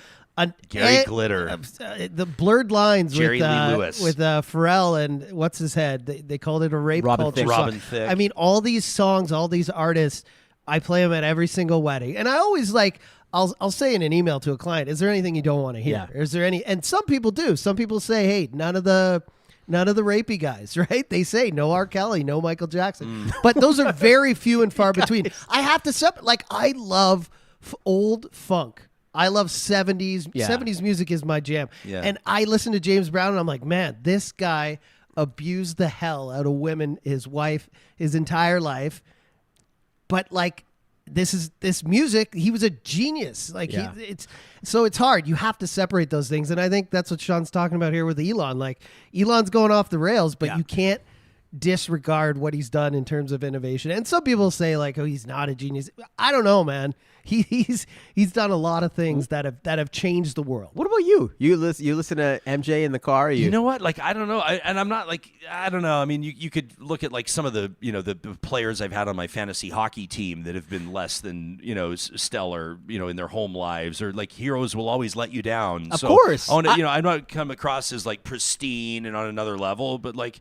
Gary Glitter. The blurred lines Jerry with Lee Lewis. with Pharrell and what's his head? They called it a rape Robin culture Thicke. song. Robin Thicke. I mean, all these songs, all these artists, I play them at every single wedding, and I always like. I'll say in an email to a client, is there anything you don't want to hear? Yeah. Is there any? And some people do. Some people say, hey, none of the rapey guys, right? They say no R. Kelly, no Michael Jackson. But those are very few and far between. I have to separate. Like, I love old funk. I love 70s. Yeah. 70s music is my jam. Yeah. And I listen to James Brown and I'm like, man, this guy abused the hell out of women, his wife, his entire life. But like, this music, he was a genius. Like Yeah. it's hard. You have to separate those things. And I think that's what Sean's talking about here with Elon. Like, Elon's going off the rails, but you can't disregard what he's done in terms of innovation. And some people say like, oh, he's not a genius. I don't know, man. He's done a lot of things that have changed the world. What about you? You listen to MJ in the car? Or You know what? Like, I don't know. I'm not like, I don't know. I mean, you could look at like some of the, the players I've had on my fantasy hockey team that have been less than, stellar, in their home lives, or like heroes will always let you down. Of course. I want to, I'm not come across as like pristine and on another level, but like,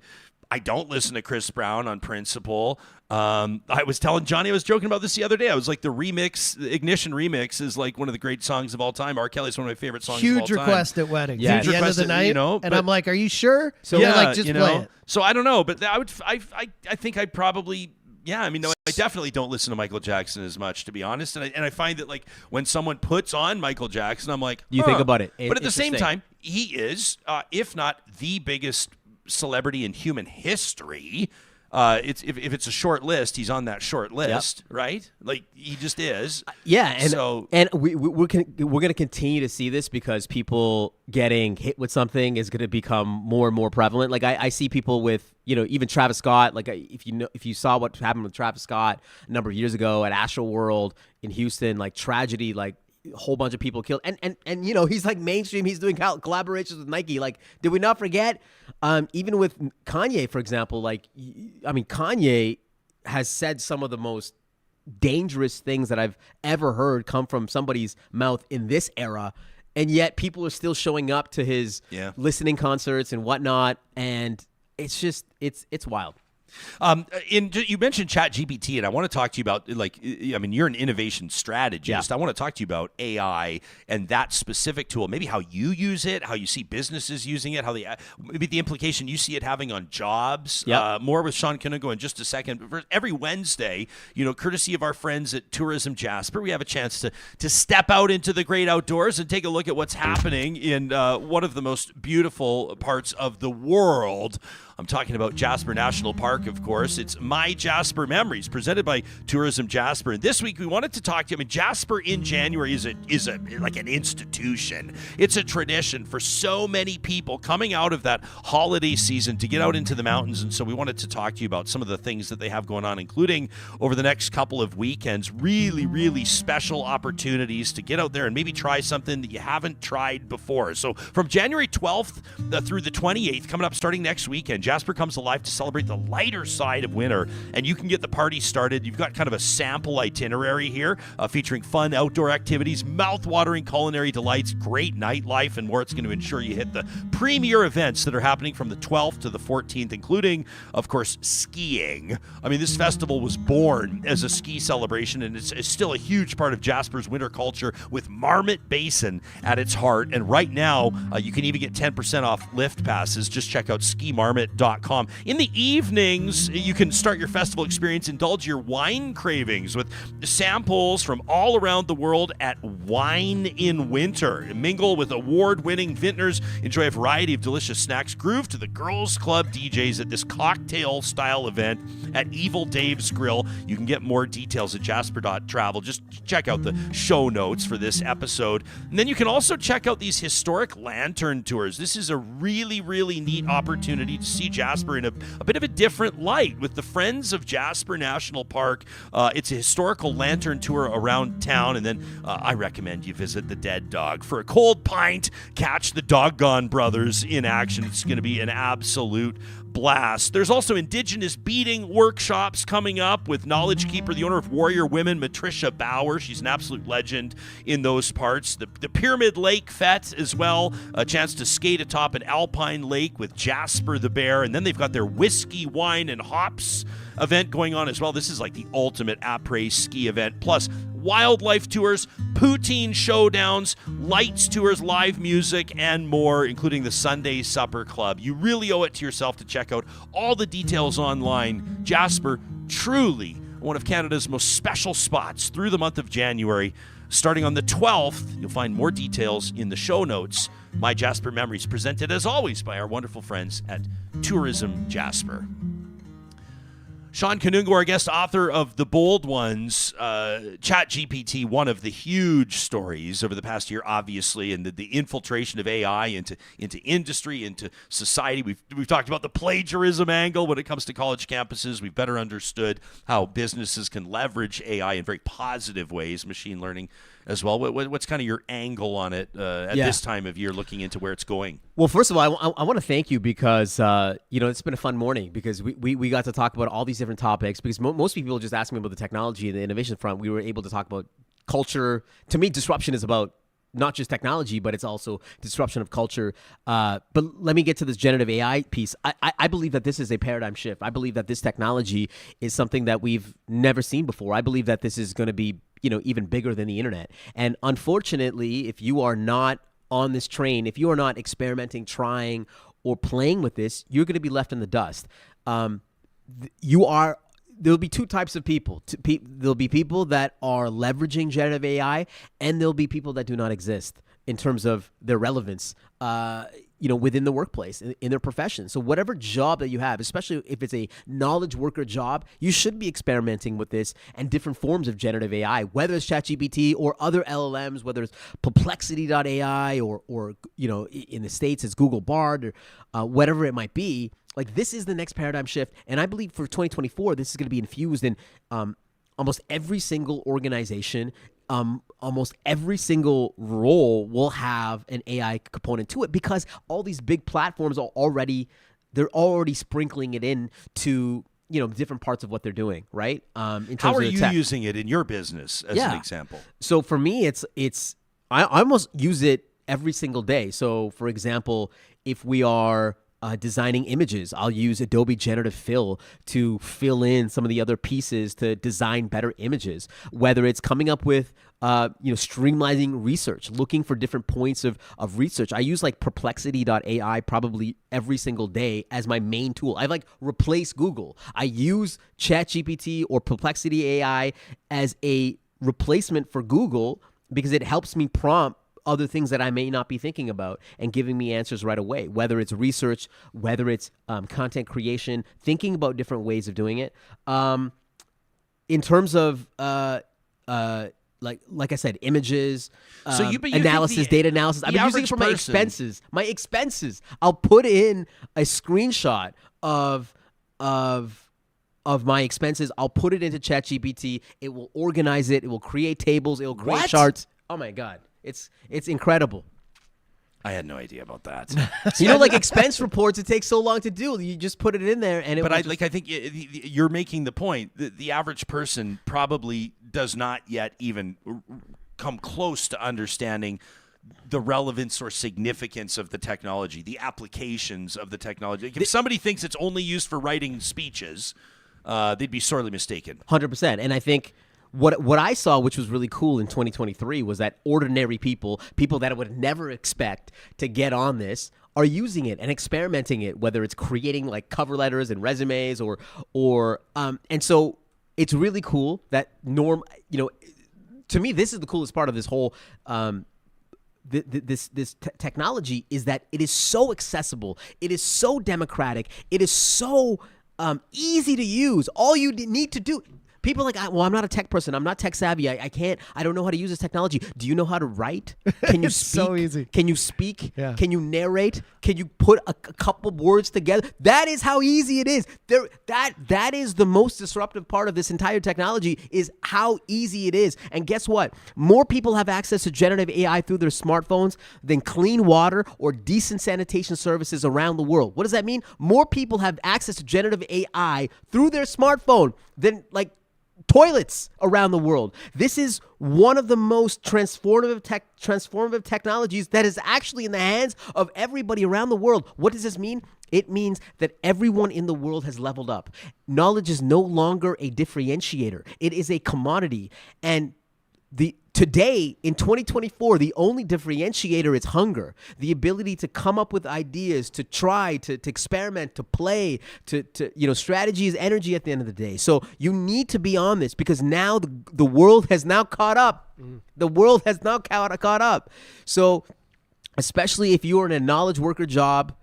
I don't listen to Chris Brown on principle. I was telling Johnny, I was joking about this the other day. I was like, the Ignition remix is like one of the great songs of all time. R. Kelly's one of my favorite songs of all time. Huge request at weddings. Yeah. At the end of the night. And but- I'm like, are you sure? So yeah, we're like, just play it. So I don't know, but I think I'd probably, I mean, no, I definitely don't listen to Michael Jackson as much, to be honest. And I find that like when someone puts on Michael Jackson, I'm like, You think about it. But at the same Interesting. time, he is, if not the biggest celebrity in human history. If it's a short list, he's on that short list, right? Like, he just is. Yeah, and so, we're going to continue to see this because people getting hit with something is going to become more and more prevalent. Like I see people with, even Travis Scott. Like if you saw what happened with Travis Scott a number of years ago at Astroworld in Houston, like tragedy, like a whole bunch of people killed, and he's like mainstream. He's doing collaborations with Nike. Like, did we not forget? Even with Kanye, for example, like, I mean, Kanye has said some of the most dangerous things that I've ever heard come from somebody's mouth in this era, and yet people are still showing up to his listening concerts and whatnot, and it's just it's wild. You mentioned ChatGPT, and I want to talk to you about, like, I mean, you're an innovation strategist. I want to talk to you about AI and that specific tool, maybe how you use it, how you see businesses using it, maybe the implication you see it having on jobs. More with Shawn Kanungo in just a second. But for every Wednesday, courtesy of our friends at Tourism Jasper, we have a chance to step out into the great outdoors and take a look at what's happening in one of the most beautiful parts of the world. I'm talking about Jasper National Park, of course. It's MyJasper Memories, presented by Tourism Jasper. And this week we wanted to talk to you. I mean, Jasper in January is like an institution. It's a tradition for so many people coming out of that holiday season to get out into the mountains. And so we wanted to talk to you about some of the things that they have going on, including over the next couple of weekends, really, really special opportunities to get out there and maybe try something that you haven't tried before. So from January 12th through the 28th, coming up starting next weekend, Jasper comes alive to celebrate the lighter side of winter, and you can get the party started. You've got kind of a sample itinerary here featuring fun outdoor activities, mouth-watering culinary delights, great nightlife, and more. It's going to ensure you hit the premier events that are happening from the 12th to the 14th, including, of course, skiing. I mean, this festival was born as a ski celebration, and it's still a huge part of Jasper's winter culture, with Marmot Basin at its heart. And right now, you can even get 10% off lift passes. Just check out skimarmot.com. In the evenings, you can start your festival experience, indulge your wine cravings with samples from all around the world at Wine in Winter. Mingle with award-winning vintners, enjoy a variety of delicious snacks, groove to the Girls Club DJs at this cocktail-style event at Evil Dave's Grill. You can get more details at jasper.travel. Just check out the show notes for this episode. And then you can also check out these historic lantern tours. This is a really, really neat opportunity to see Jasper in a bit of a different light with the Friends of Jasper National Park. It's a historical lantern tour around town, and then I recommend you visit the Dead Dog for a cold pint. Catch the Doggone Brothers in action. It's going to be an absolute blast. There's also Indigenous beading workshops coming up with Knowledge Keeper, the owner of Warrior Women, Matricia Bauer. She's an absolute legend in those parts. The Pyramid Lake Fete as well, a chance to skate atop an alpine lake with Jasper the Bear. And then they've got their whiskey, wine, and hops event going on as well. This is like the ultimate après ski event. Plus, wildlife tours, poutine showdowns, lights tours, live music, and more, including the Sunday Supper Club. You really owe it to yourself to check out all the details online. Jasper, truly one of Canada's most special spots through the month of January. Starting on the 12th, you'll find more details in the show notes. MyJasper Memories, presented as always by our wonderful friends at Tourism Jasper. Shawn Kanungo, our guest author of The Bold Ones, ChatGPT, one of the huge stories over the past year, obviously, and the infiltration of AI into industry, into society. We've talked about the plagiarism angle when it comes to college campuses. We've better understood how businesses can leverage AI in very positive ways, machine learning as well. What's kind of your angle on it at this time of year, looking into where it's going? Well, first of all, I want to thank you because it's been a fun morning because we got to talk about all these different topics because most people just ask me about the technology and the innovation front. We were able to talk about culture. To me, disruption is about not just technology, but it's also disruption of culture. But let me get to this generative AI piece. I believe that this is a paradigm shift. I believe that this technology is something that we've never seen before. I believe that this is going to be even bigger than the internet. And unfortunately, if you are not on this train, if you are not experimenting, trying, or playing with this, you're going to be left in the dust. There'll be two types of people. There'll be people that are leveraging generative AI, and there'll be people that do not exist in terms of their relevance, within the workplace, in their profession. So whatever job that you have, especially if it's a knowledge worker job, you should be experimenting with this and different forms of generative AI, whether it's ChatGPT or other LLMs, whether it's Perplexity.ai or in the States it's Google Bard or whatever it might be. Like, this is the next paradigm shift. And I believe for 2024, this is going to be infused in almost every single organization. Almost every single role will have an AI component to it because all these big platforms are already sprinkling it in to different parts of what they're doing, right? In terms How are of you tech. using it in your business as an example? So for me, I almost use it every single day. So for example, if we are designing images, I'll use Adobe Generative Fill to fill in some of the other pieces to design better images. Whether it's coming up with, streamlining research, looking for different points of research. I use like Perplexity.ai probably every single day as my main tool. I've replaced Google. I use ChatGPT or Perplexity AI as a replacement for Google because it helps me prompt other things that I may not be thinking about and giving me answers right away, whether it's research, whether it's content creation, thinking about different ways of doing it. In terms of, like I said, images, So you've been using analysis, data analysis. I've been using it for my expenses. My expenses. I'll put in a screenshot of my expenses. I'll put it into ChatGPT. It will organize it. It will create tables. It will create charts. Oh my God. It's incredible. I had no idea about that. Like expense reports, it takes so long to do. You just put it in there, and I think you're making the point. The average person probably does not yet even come close to understanding the relevance or significance of the technology, the applications of the technology. If somebody thinks it's only used for writing speeches, they'd be sorely mistaken. 100%. And I think what I saw, which was really cool in 2023, was that ordinary people that I would never expect to get on this, are using it and experimenting it, whether it's creating like cover letters and resumes and so it's really cool that to me, this is the coolest part of this whole this technology is that it is so accessible, it is so democratic, it is so easy to use. All you need to do. People are like, I'm not a tech person. I'm not tech savvy. I don't know how to use this technology. Do you know how to write? Can you speak? So easy. Can you speak? Yeah. Can you narrate? Can you put a couple words together? That is how easy it is. That is the most disruptive part of this entire technology, is how easy it is. And guess what? More people have access to generative AI through their smartphones than clean water or decent sanitation services around the world. What does that mean? More people have access to generative AI through their smartphone than toilets around the world. This is one of the most transformative technologies that is actually in the hands of everybody around the world. What does this mean? It means that everyone in the world has leveled up. Knowledge is no longer a differentiator. It is a commodity. And today, in 2024, the only differentiator is hunger, the ability to come up with ideas, to try, to experiment, to play, to strategy is energy at the end of the day. So you need to be on this, because now the world has now caught up. The world has now caught up. So especially if you are in a knowledge worker job,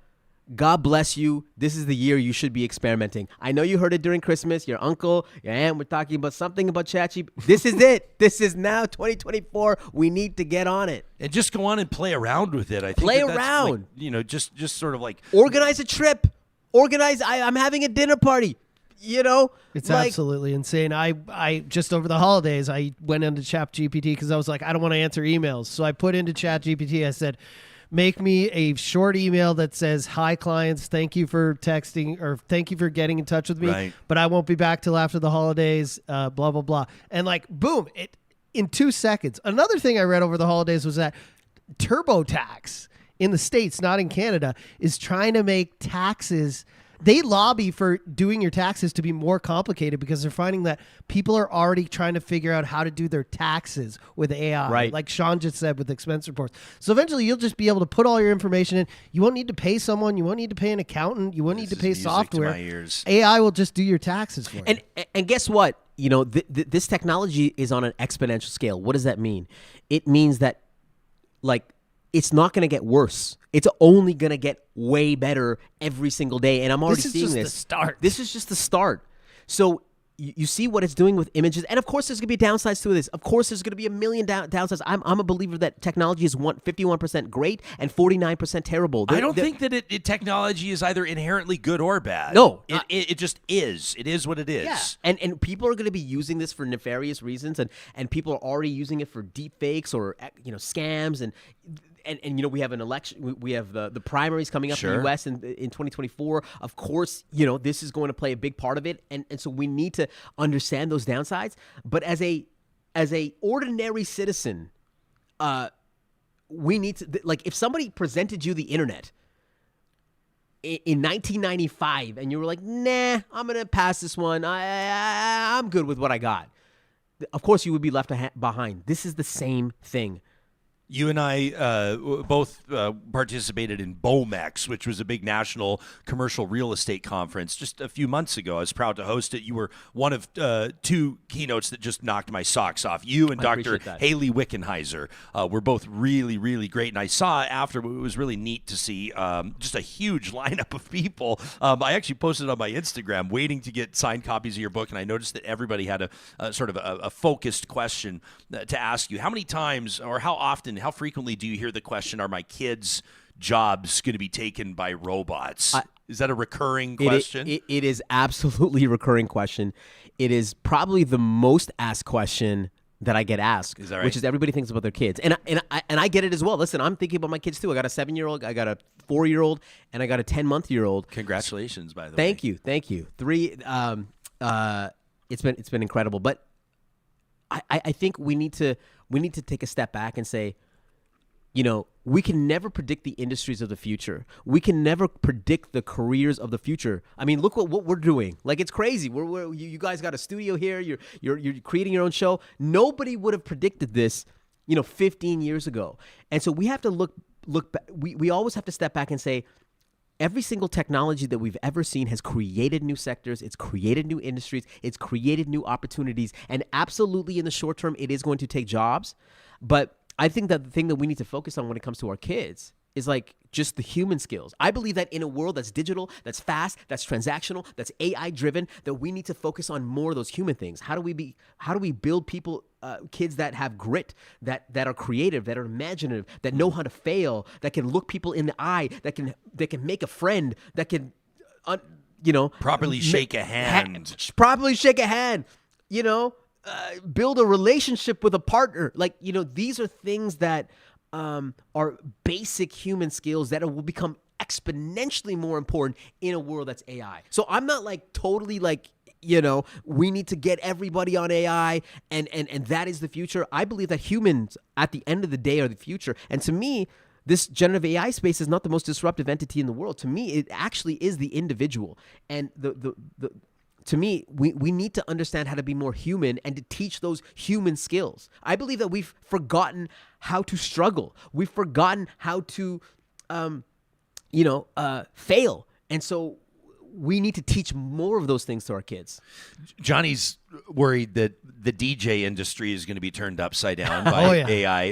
God bless you. This is the year you should be experimenting. I know you heard it during Christmas. Your uncle, your aunt were talking about something about ChatGPT. This is it. This is now 2024. We need to get on it. And just go on and play around with it. I think Play that's around. Just sort of like Organize a trip. I'm having a dinner party. It's absolutely insane. I just over the holidays, I went into ChatGPT because I was like, I don't want to answer emails. So I put into ChatGPT, I said, make me a short email that says, hi clients, thank you for texting, or thank you for getting in touch with me, right, but I won't be back till after the holidays, blah, blah, blah. And boom, it in 2 seconds. Another thing I read over the holidays was that TurboTax in the States, not in Canada, is trying to make taxes. They lobby for doing your taxes to be more complicated because they're finding that people are already trying to figure out how to do their taxes with AI. Right. Like Shawn just said with expense reports. So eventually you'll just be able to put all your information in. You won't need to pay someone. You won't need to pay an accountant. You won't need to pay software. To my ears. AI will just do your taxes for you. And guess what? This technology is on an exponential scale. What does that mean? It means that it's not going to get worse. It's only going to get way better every single day. And I'm already seeing this. This is just the start. This is just the start. So you see what it's doing with images. And of course, there's going to be downsides to this. Of course, there's going to be a million downsides. I'm a believer that technology is 51% great and 49% terrible. I don't think that technology is either inherently good or bad. No. It just is. It is what it is. Yeah. And people are going to be using this for nefarious reasons. And people are already using it for deep fakes or scams. And we have an election. We have the primaries coming up in the U.S. in 2024. Of course, this is going to play a big part of it, and so we need to understand those downsides. But as a ordinary citizen, we need to if somebody presented you the internet in 1995, and you were like, "Nah, I'm gonna pass this one. I'm good with what I got." Of course, you would be left behind. This is the same thing. You and I both participated in BOMEX, which was a big national commercial real estate conference just a few months ago. I was proud to host it. You were one of 2 keynotes that just knocked my socks off. You and Dr. Haley Wickenheiser were both really, really great. And I saw after, it was really neat to see just a huge lineup of people. I actually posted on my Instagram waiting to get signed copies of your book, and I noticed that everybody had a sort of a focused question to ask you. How many times or how often, how frequently do you hear the question, are my kids' jobs going to be taken by robots? Is that a recurring question? It is absolutely a recurring question. It is probably the most asked question that I get asked, Is that right? which is everybody thinks about their kids, and I get it as well. Listen, I'm thinking about my kids too. I got a 7-year-old, I got a 4-year-old, and I got a 10-month-year-old. Congratulations, by the way. Thank you. 3. It's been incredible, but I think we need to take a step back and say, we can never predict the industries of the future. We can never predict the careers of the future. I mean, look what we're doing. Like, it's crazy. You guys got a studio here. You're creating your own show. Nobody would have predicted this, 15 years ago. And so we have to look back. We always have to step back and say, every single technology that we've ever seen has created new sectors. It's created new industries. It's created new opportunities. And absolutely, in the short term, it is going to take jobs. But I think that the thing that we need to focus on when it comes to our kids is like just the human skills. I believe that in a world that's digital, that's fast, that's transactional, that's AI driven, that we need to focus on more of those human things. How do we build people, kids that have grit, that are creative, that are imaginative, that know how to fail, that can look people in the eye, that can make a friend, that can, Properly shake a hand. Properly shake a hand, build a relationship with a partner. Like, these are things that are basic human skills that will become exponentially more important in a world that's AI. So I'm not like totally like, we need to get everybody on AI and that is the future. I believe that humans at the end of the day are the future. And to me, this generative AI space is not the most disruptive entity in the world. To me, it actually is the individual. And to me, we need to understand how to be more human and to teach those human skills. I believe that we've forgotten how to struggle. We've forgotten how to, fail. And so we need to teach more of those things to our kids. Johnny's worried that the DJ industry is going to be turned upside down by AI.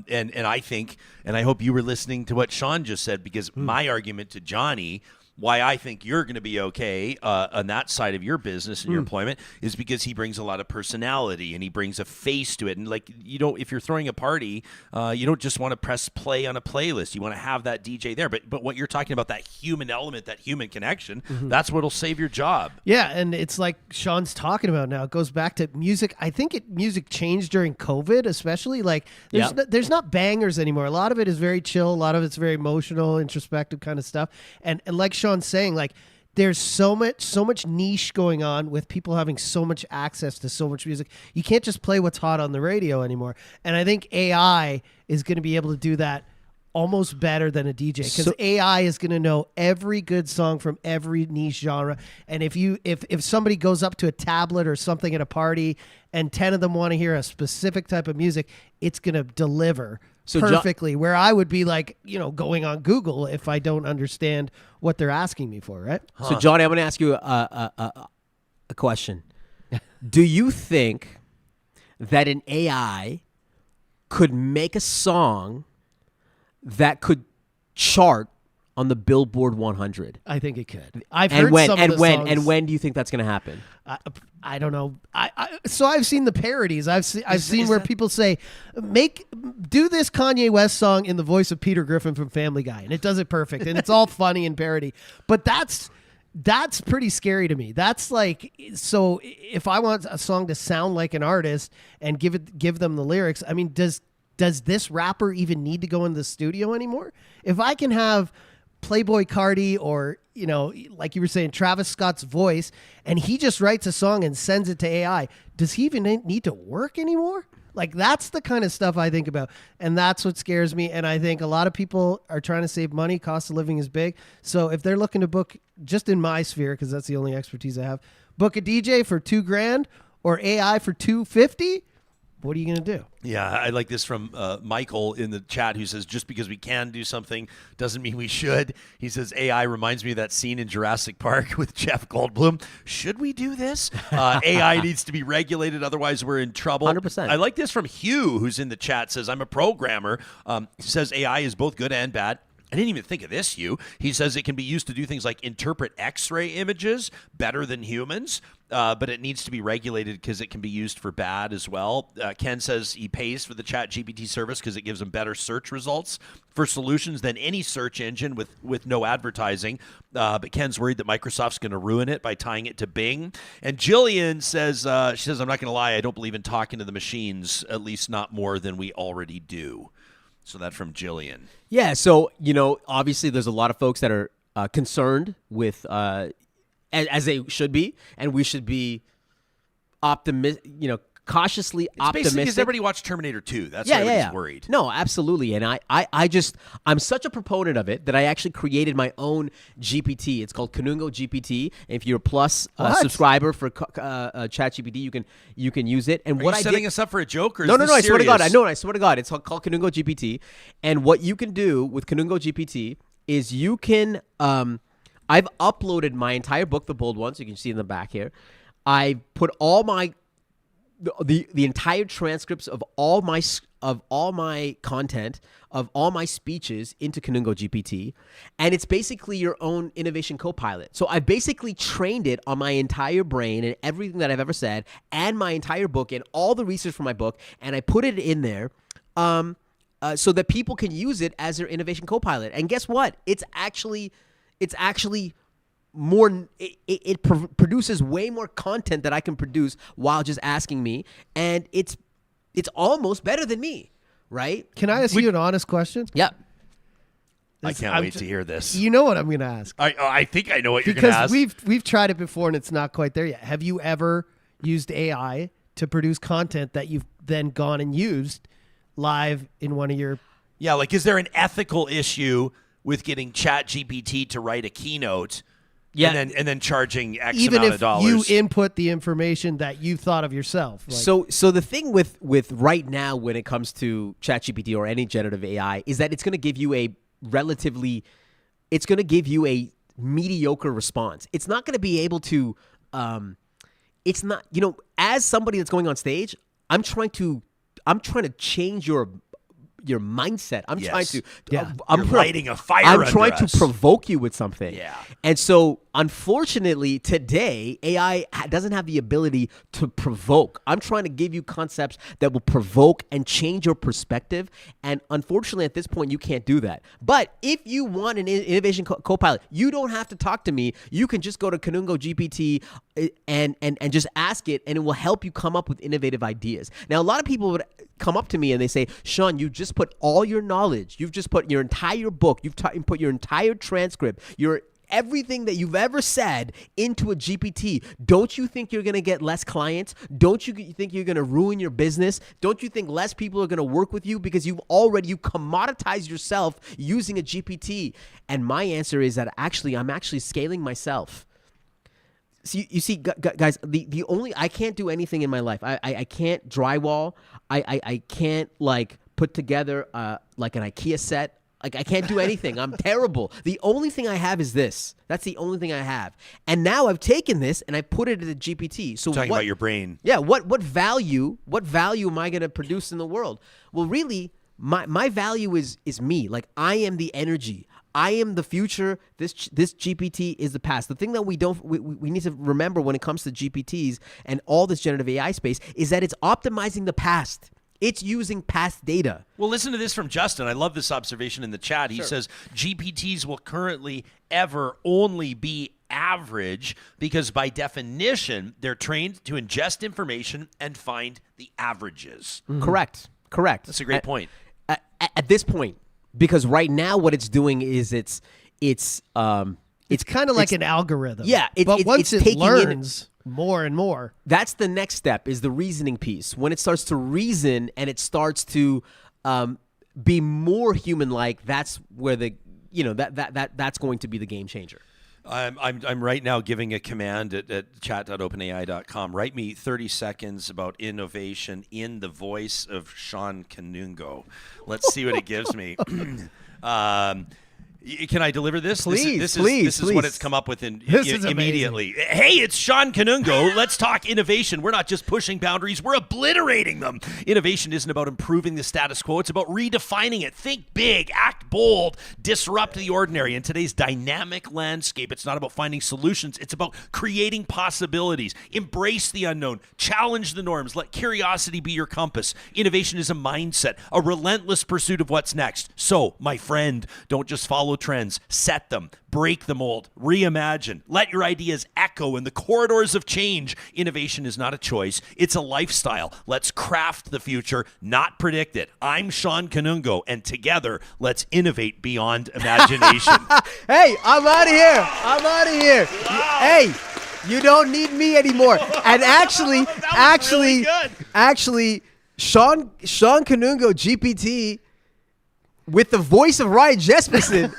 And I think, and I hope you were listening to what Shawn just said, because my argument to Johnny, why I think you're going to be okay on that side of your business and your employment, is because he brings a lot of personality and he brings a face to it. And like, if you're throwing a party, you don't just want to press play on a playlist. You want to have that DJ there. But what you're talking about, that human element, that human connection, that's what'll save your job. Yeah, and it's like Shawn's talking about now. It goes back to music. I think music changed during COVID, especially. Like, there's not bangers anymore. A lot of it is very chill. A lot of it's very emotional, introspective kind of stuff. And like Shawn's saying, like, there's so much niche going on with people having so much access to so much music. You can't just play what's hot on the radio anymore. And I think AI is going to be able to do that almost better than a DJ, because AI is going to know every good song from every niche genre. And if somebody goes up to a tablet or something at a party and 10 of them want to hear a specific type of music, it's going to deliver perfectly, where I would be like, going on Google if I don't understand what they're asking me for, right? So, Johnny, I'm going to ask you a question. Do you think that an AI could make a song that could chart on the Billboard 100? I think it could. I've heard some of the songs. And when do you think that's going to happen? I don't know. So I've seen the parodies. I've seen where people say, do this Kanye West song in the voice of Peter Griffin from Family Guy, and it does it perfect, and it's all funny and parody. But that's pretty scary to me. That's like, so if I want a song to sound like an artist and give them the lyrics, I mean, does this rapper even need to go in the studio anymore? If I can have Playboy Cardi or, like you were saying, Travis Scott's voice, and he just writes a song and sends it to AI, does he even need to work anymore? Like, that's the kind of stuff I think about, and that's what scares me. And I think a lot of people are trying to save money. Cost of living is big. So if they're looking to book, just in my sphere, because that's the only expertise I have, book a DJ for $2,000 or AI for $250, what are you going to do? Yeah, I like this from Michael in the chat, who says, just because we can do something doesn't mean we should. He says, AI reminds me of that scene in Jurassic Park with Jeff Goldblum. Should we do this? AI needs to be regulated, otherwise we're in trouble. 100%. I like this from Hugh, who's in the chat, says, I'm a programmer. Says AI is both good and bad. I didn't even think of this, Hugh. He says it can be used to do things like interpret X-ray images better than humans, but it needs to be regulated because it can be used for bad as well. Ken says he pays for the ChatGPT service because it gives him better search results for solutions than any search engine with no advertising. But Ken's worried that Microsoft's going to ruin it by tying it to Bing. And Jillian says, I'm not going to lie, I don't believe in talking to the machines, at least not more than we already do. So that's from Jillian. Yeah, so, obviously there's a lot of folks that are concerned with, as they should be, and we should be cautiously optimistic. Because everybody watched Terminator 2. That's why everybody's worried. No, absolutely. And I'm such a proponent of it that I actually created my own GPT. It's called Kanungo GPT. And if you're a Plus subscriber for ChatGPT, you can use it. And Are you setting us up for a joke? Or is No, this I swear to God. serious? I swear to God. It's called Kanungo GPT. And what you can do with Kanungo GPT is you can, I've uploaded my entire book, The Bold Ones. You can see in the back here. I put all my the entire transcripts of all my content, of all my speeches into Kanungo GPT, and it's basically your own innovation co-pilot. So I basically trained it on my entire brain and everything that I've ever said, and my entire book and all the research for my book, and I put it in there so that people can use it as their innovation co-pilot. And guess what? It's actually more, it produces way more content that I can produce while just asking me, and it's almost better than me, right? Can I ask you an honest question? Yeah. I can't wait to hear this. You know what I'm going to ask. I think I know what you're going to ask. Because we've tried it before and it's not quite there yet. Have you ever used AI to produce content that you've then gone and used live in one of your... Yeah, like is there an ethical issue with getting ChatGPT to write a keynote? Yeah, and then charging X even amount if of dollars. you input the information that you thought of yourself. Like, so the thing with right now when it comes to ChatGPT or any generative AI is that it's going to give you a mediocre response. It's not going to be able to. It's not, as somebody that's going on stage, I'm trying to change your mindset. I'm trying to. I'm lighting a fire. I'm trying to provoke you with something. Yeah. And so, unfortunately, today AI doesn't have the ability to provoke. I'm trying to give you concepts that will provoke and change your perspective. And unfortunately, at this point, you can't do that. But if you want an innovation co-pilot, you don't have to talk to me. You can just go to Kanungo GPT and just ask it, and it will help you come up with innovative ideas. Now, a lot of people would come up to me and they say, Shawn, you just put all your knowledge, you've just put your entire book, you've put your entire transcript, everything that you've ever said into a GPT. Don't you think you're going to get less clients? Don't you think you're going to ruin your business? Don't you think less people are going to work with you because you commoditized yourself using a GPT? And my answer is that I'm actually scaling myself. So you see, guys, the only, I can't do anything in my life. I can't drywall. I can't put together like an IKEA set. I can't do anything. I'm terrible. The only thing I have is this. That's the only thing I have. And now I've taken this and I put it in the GPT. So talking about your brain. Yeah. What value am I going to produce in the world? Well, really, my value is me. Like, I am the energy. I am the future. This GPT is the past. The thing that we need to remember when it comes to GPTs and all this generative AI space is that it's optimizing the past. It's using past data. Well, listen to this from Justin. I love this observation in the chat. He says GPTs will currently ever only be average because by definition, they're trained to ingest information and find the averages. Mm-hmm. Correct. That's a great point. At this point, because right now what it's doing is it's kind of like an algorithm. Yeah. But once it learns more and more. That's the next step, is the reasoning piece. When it starts to reason and it starts to be more human-like, that's where that's going to be the game changer. I'm right now giving a command at chat.openai.com. Write me 30 seconds about innovation in the voice of Shawn Kanungo. Let's see what it gives me. Can I deliver this? Please, this please. is what it's come up with This is immediately. Hey, it's Shawn Kanungo. Let's talk innovation. We're not just pushing boundaries, we're obliterating them. Innovation isn't about improving the status quo, it's about redefining it. Think big, act bold, disrupt the ordinary. In today's dynamic landscape, it's not about finding solutions, it's about creating possibilities. Embrace the unknown, challenge the norms, let curiosity be your compass. Innovation is a mindset, a relentless pursuit of what's next. So, my friend, don't just follow trends, set them, break the mold, reimagine, let your ideas echo in the corridors of change. Innovation is not a choice, it's a lifestyle. Let's craft the future, not predict it. I'm Shawn Kanungo, and together, let's innovate beyond imagination. Hey, I'm out of here. Hey, you don't need me anymore. And actually, really good. Shawn Kanungo GPT with the voice of Ryan Jesperson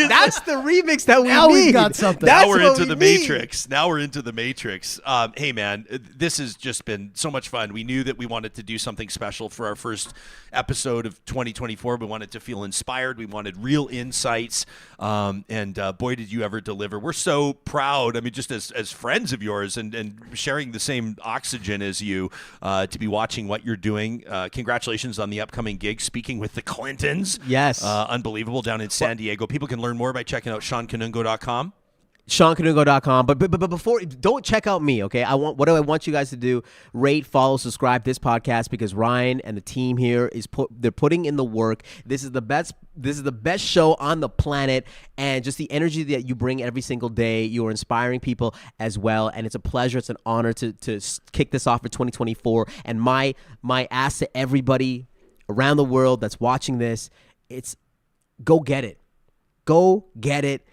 that's the remix that we Now need. we've got something. That's Now we're what into we the need. Matrix. Now we're into the Matrix. Hey, man, this has just been so much fun. We knew that we wanted to do something special for our first episode of 2024. We wanted to feel inspired. We wanted real insights. And boy, did you ever deliver. We're so proud. I mean, just as friends of yours and sharing the same oxygen as you to be watching what you're doing. Congratulations on the upcoming gig, Speaking with the Clintons. Yes. Unbelievable, down in San Diego. People can learn more by checking out ShawnKanungo.com. ShawnKanungo.com. But before, don't check out me, okay? What do I want you guys to do? Rate, follow, subscribe this podcast, because Ryan and the team here they're putting in the work. This is the best show on the planet, and just the energy that you bring every single day. You are inspiring people as well, and it's a pleasure. It's an honor to kick this off for 2024. And my ask to everybody around the world that's watching this, it's go get it. Go get it.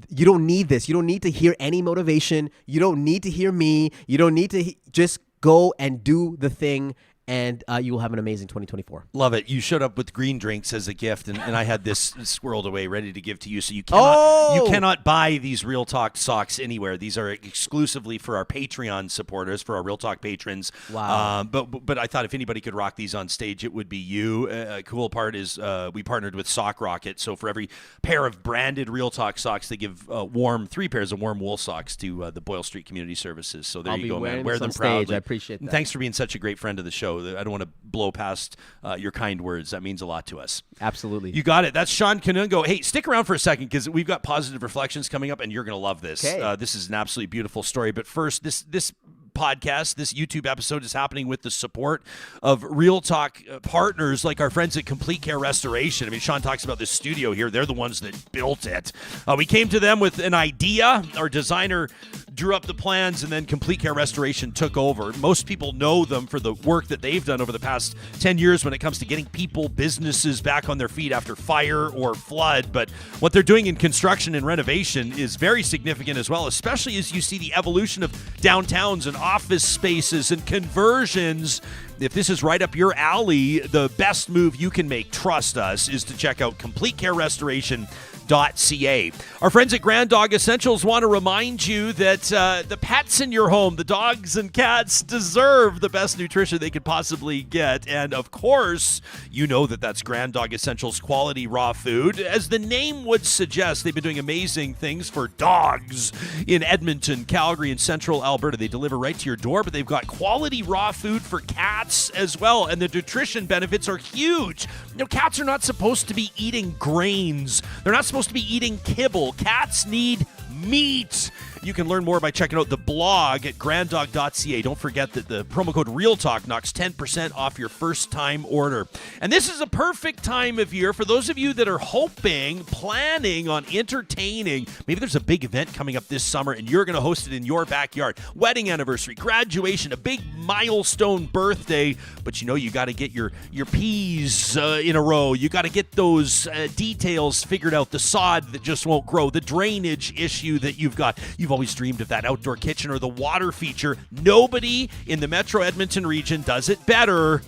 You don't need this. You don't need to hear any motivation. You don't need to hear me. You don't need to just go and do the thing, and you will have an amazing 2024. Love it. You showed up with green drinks as a gift, and I had this squirreled away ready to give to you. So you cannot buy these Real Talk socks anywhere. These are exclusively for our Patreon supporters, for our Real Talk patrons. Wow. But I thought if anybody could rock these on stage, it would be you. Cool part is we partnered with Sock Rocket. So for every pair of branded Real Talk socks, they give 3 pairs of warm wool socks to the Boyle Street Community Services. So there I'll you be go, wearing man. Wear this them on stage. proudly. I appreciate that. And thanks for being such a great friend of the show. I don't want to blow past your kind words. That means a lot to us. Absolutely. You got it. That's Shawn Kanungo. Hey, stick around for a second, because we've got positive reflections coming up, and you're going to love this. Okay. This is an absolutely beautiful story. But first, this podcast, this YouTube episode is happening with the support of Real Talk partners like our friends at Complete Care Restoration. I mean, Shawn talks about this studio here. They're the ones that built it. We came to them with an idea. Our designer drew up the plans, and then Complete Care Restoration took over. Most people know them for the work that they've done over the past 10 years when it comes to getting people, businesses back on their feet after fire or flood. But what they're doing in construction and renovation is very significant as well, especially as you see the evolution of downtowns and office spaces and conversions. If this is right up your alley, the best move you can make, trust us, is to check out Complete Care Restoration. .ca. Our friends at Grand Dog Essentials want to remind you that the pets in your home, the dogs and cats, deserve the best nutrition they could possibly get. And of course, you know that that's Grand Dog Essentials quality raw food. As the name would suggest, they've been doing amazing things for dogs in Edmonton, Calgary, and Central Alberta. They deliver right to your door, but they've got quality raw food for cats as well. And the nutrition benefits are huge. You know, cats are not supposed to be eating grains. They're not supposed to be eating kibble. Cats need meat. You can learn more by checking out the blog at granddog.ca. Don't forget that the promo code REALTALK knocks 10% off your first time order. And this is a perfect time of year for those of you that are planning on entertaining. Maybe there's a big event coming up this summer and you're going to host it in your backyard. Wedding anniversary, graduation, a big milestone birthday. But you know you got to get your P's in a row. You got to get those details figured out. The sod that just won't grow. The drainage issue that you've got. You've always dreamed of that outdoor kitchen or the water feature. Nobody in the Metro Edmonton region does it better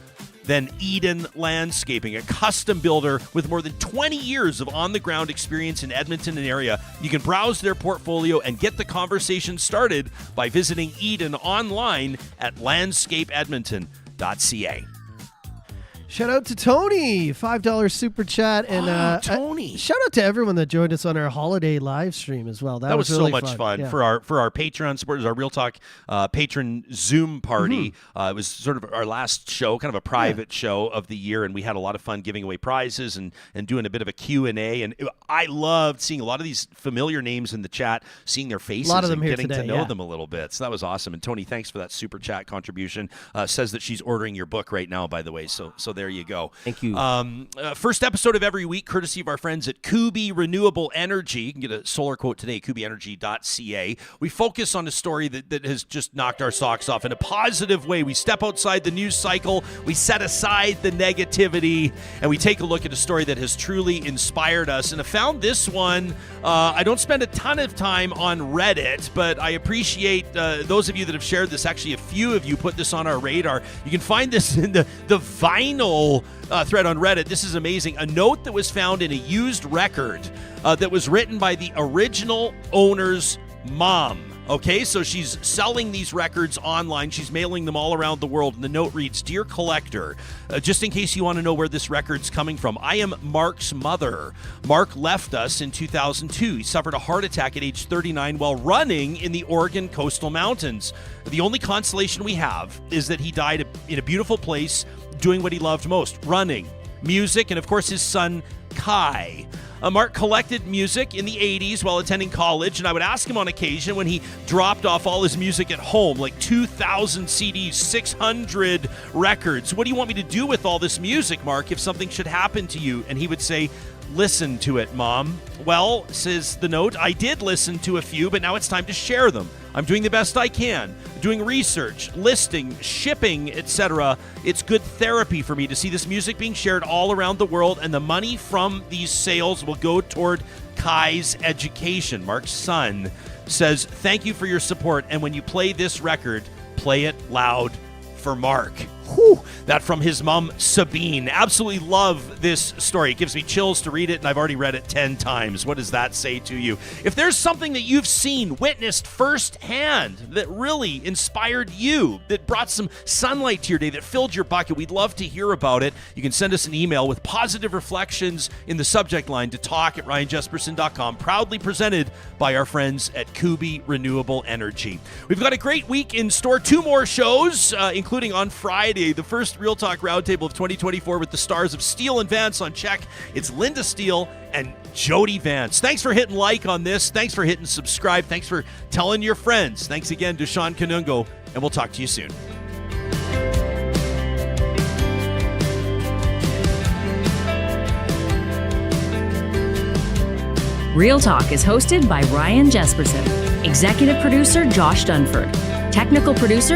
than Eden Landscaping, a custom builder with more than 20 years of on-the-ground experience in Edmonton and area. You can browse their portfolio and get the conversation started by visiting Eden online at landscapeedmonton.ca. Shout out to Tony, $5 super chat, and Tony. Shout out to everyone that joined us on our holiday live stream as well. That was really so much fun. Yeah. For our Patreon supporters, our Real Talk patron Zoom party. It was sort of our last show, kind of a private show of the year, and we had a lot of fun giving away prizes and doing a bit of a Q&A. And I loved seeing a lot of these familiar names in the chat, seeing their faces, A lot of them and here getting today, to know yeah. them a little bit. So that was awesome. And Tony, thanks for that super chat contribution. Says that she's ordering your book right now, by the way. So there you go. Thank you. First episode of every week, courtesy of our friends at Kuby Renewable Energy. You can get a solar quote today, kubyenergy.ca. We focus on a story that has just knocked our socks off in a positive way. We step outside the news cycle, we set aside the negativity, and we take a look at a story that has truly inspired us. And I found this one. I don't spend a ton of time on Reddit, but I appreciate those of you that have shared this. Actually, a few of you put this on our radar. You can find this in the vinyl thread on Reddit. This is amazing. A note that was found in a used record that was written by the original owner's mom. Okay, so she's selling these records online. She's mailing them all around the world. And the note reads, "Dear collector, just in case you want to know where this record's coming from, I am Mark's mother. Mark left us in 2002. He suffered a heart attack at age 39 while running in the Oregon coastal mountains. The only consolation we have is that he died in a beautiful place doing what he loved most, running, music, and of course his son, Kai. Mark collected music in the 80s while attending college, and I would ask him on occasion when he dropped off all his music at home, like 2,000 CDs, 600 records. What do you want me to do with all this music, Mark, if something should happen to you? And he would say, listen to it, Mom. Well, says the note, I did listen to a few, but now it's time to share them. I'm doing the best I can, doing research, listing, shipping, etc. It's good therapy for me to see this music being shared all around the world, and the money from these sales will go toward Kai's education." Mark's son says, "Thank you for your support, and when you play this record, play it loud for Mark." Whew. That from his mom, Sabine. Absolutely love this story. It gives me chills to read it, and I've already read it 10 times. What does that say to you? If there's something that you've seen, witnessed firsthand that really inspired you, that brought some sunlight to your day, that filled your bucket, we'd love to hear about it. You can send us an email with positive reflections in the subject line to talk@ryanjesperson.com. Proudly presented by our friends at Kuby Renewable Energy. We've got a great week in store. 2 more shows, including on Friday, the first Real Talk Roundtable of 2024 with the stars of Steele and Vance on check. It's Linda Steele and Jody Vance. Thanks for hitting like on this. Thanks for hitting subscribe. Thanks for telling your friends. Thanks again to Shawn Kanungo, and we'll talk to you soon. Real Talk is hosted by Ryan Jesperson. Executive producer Josh Dunford. Technical producer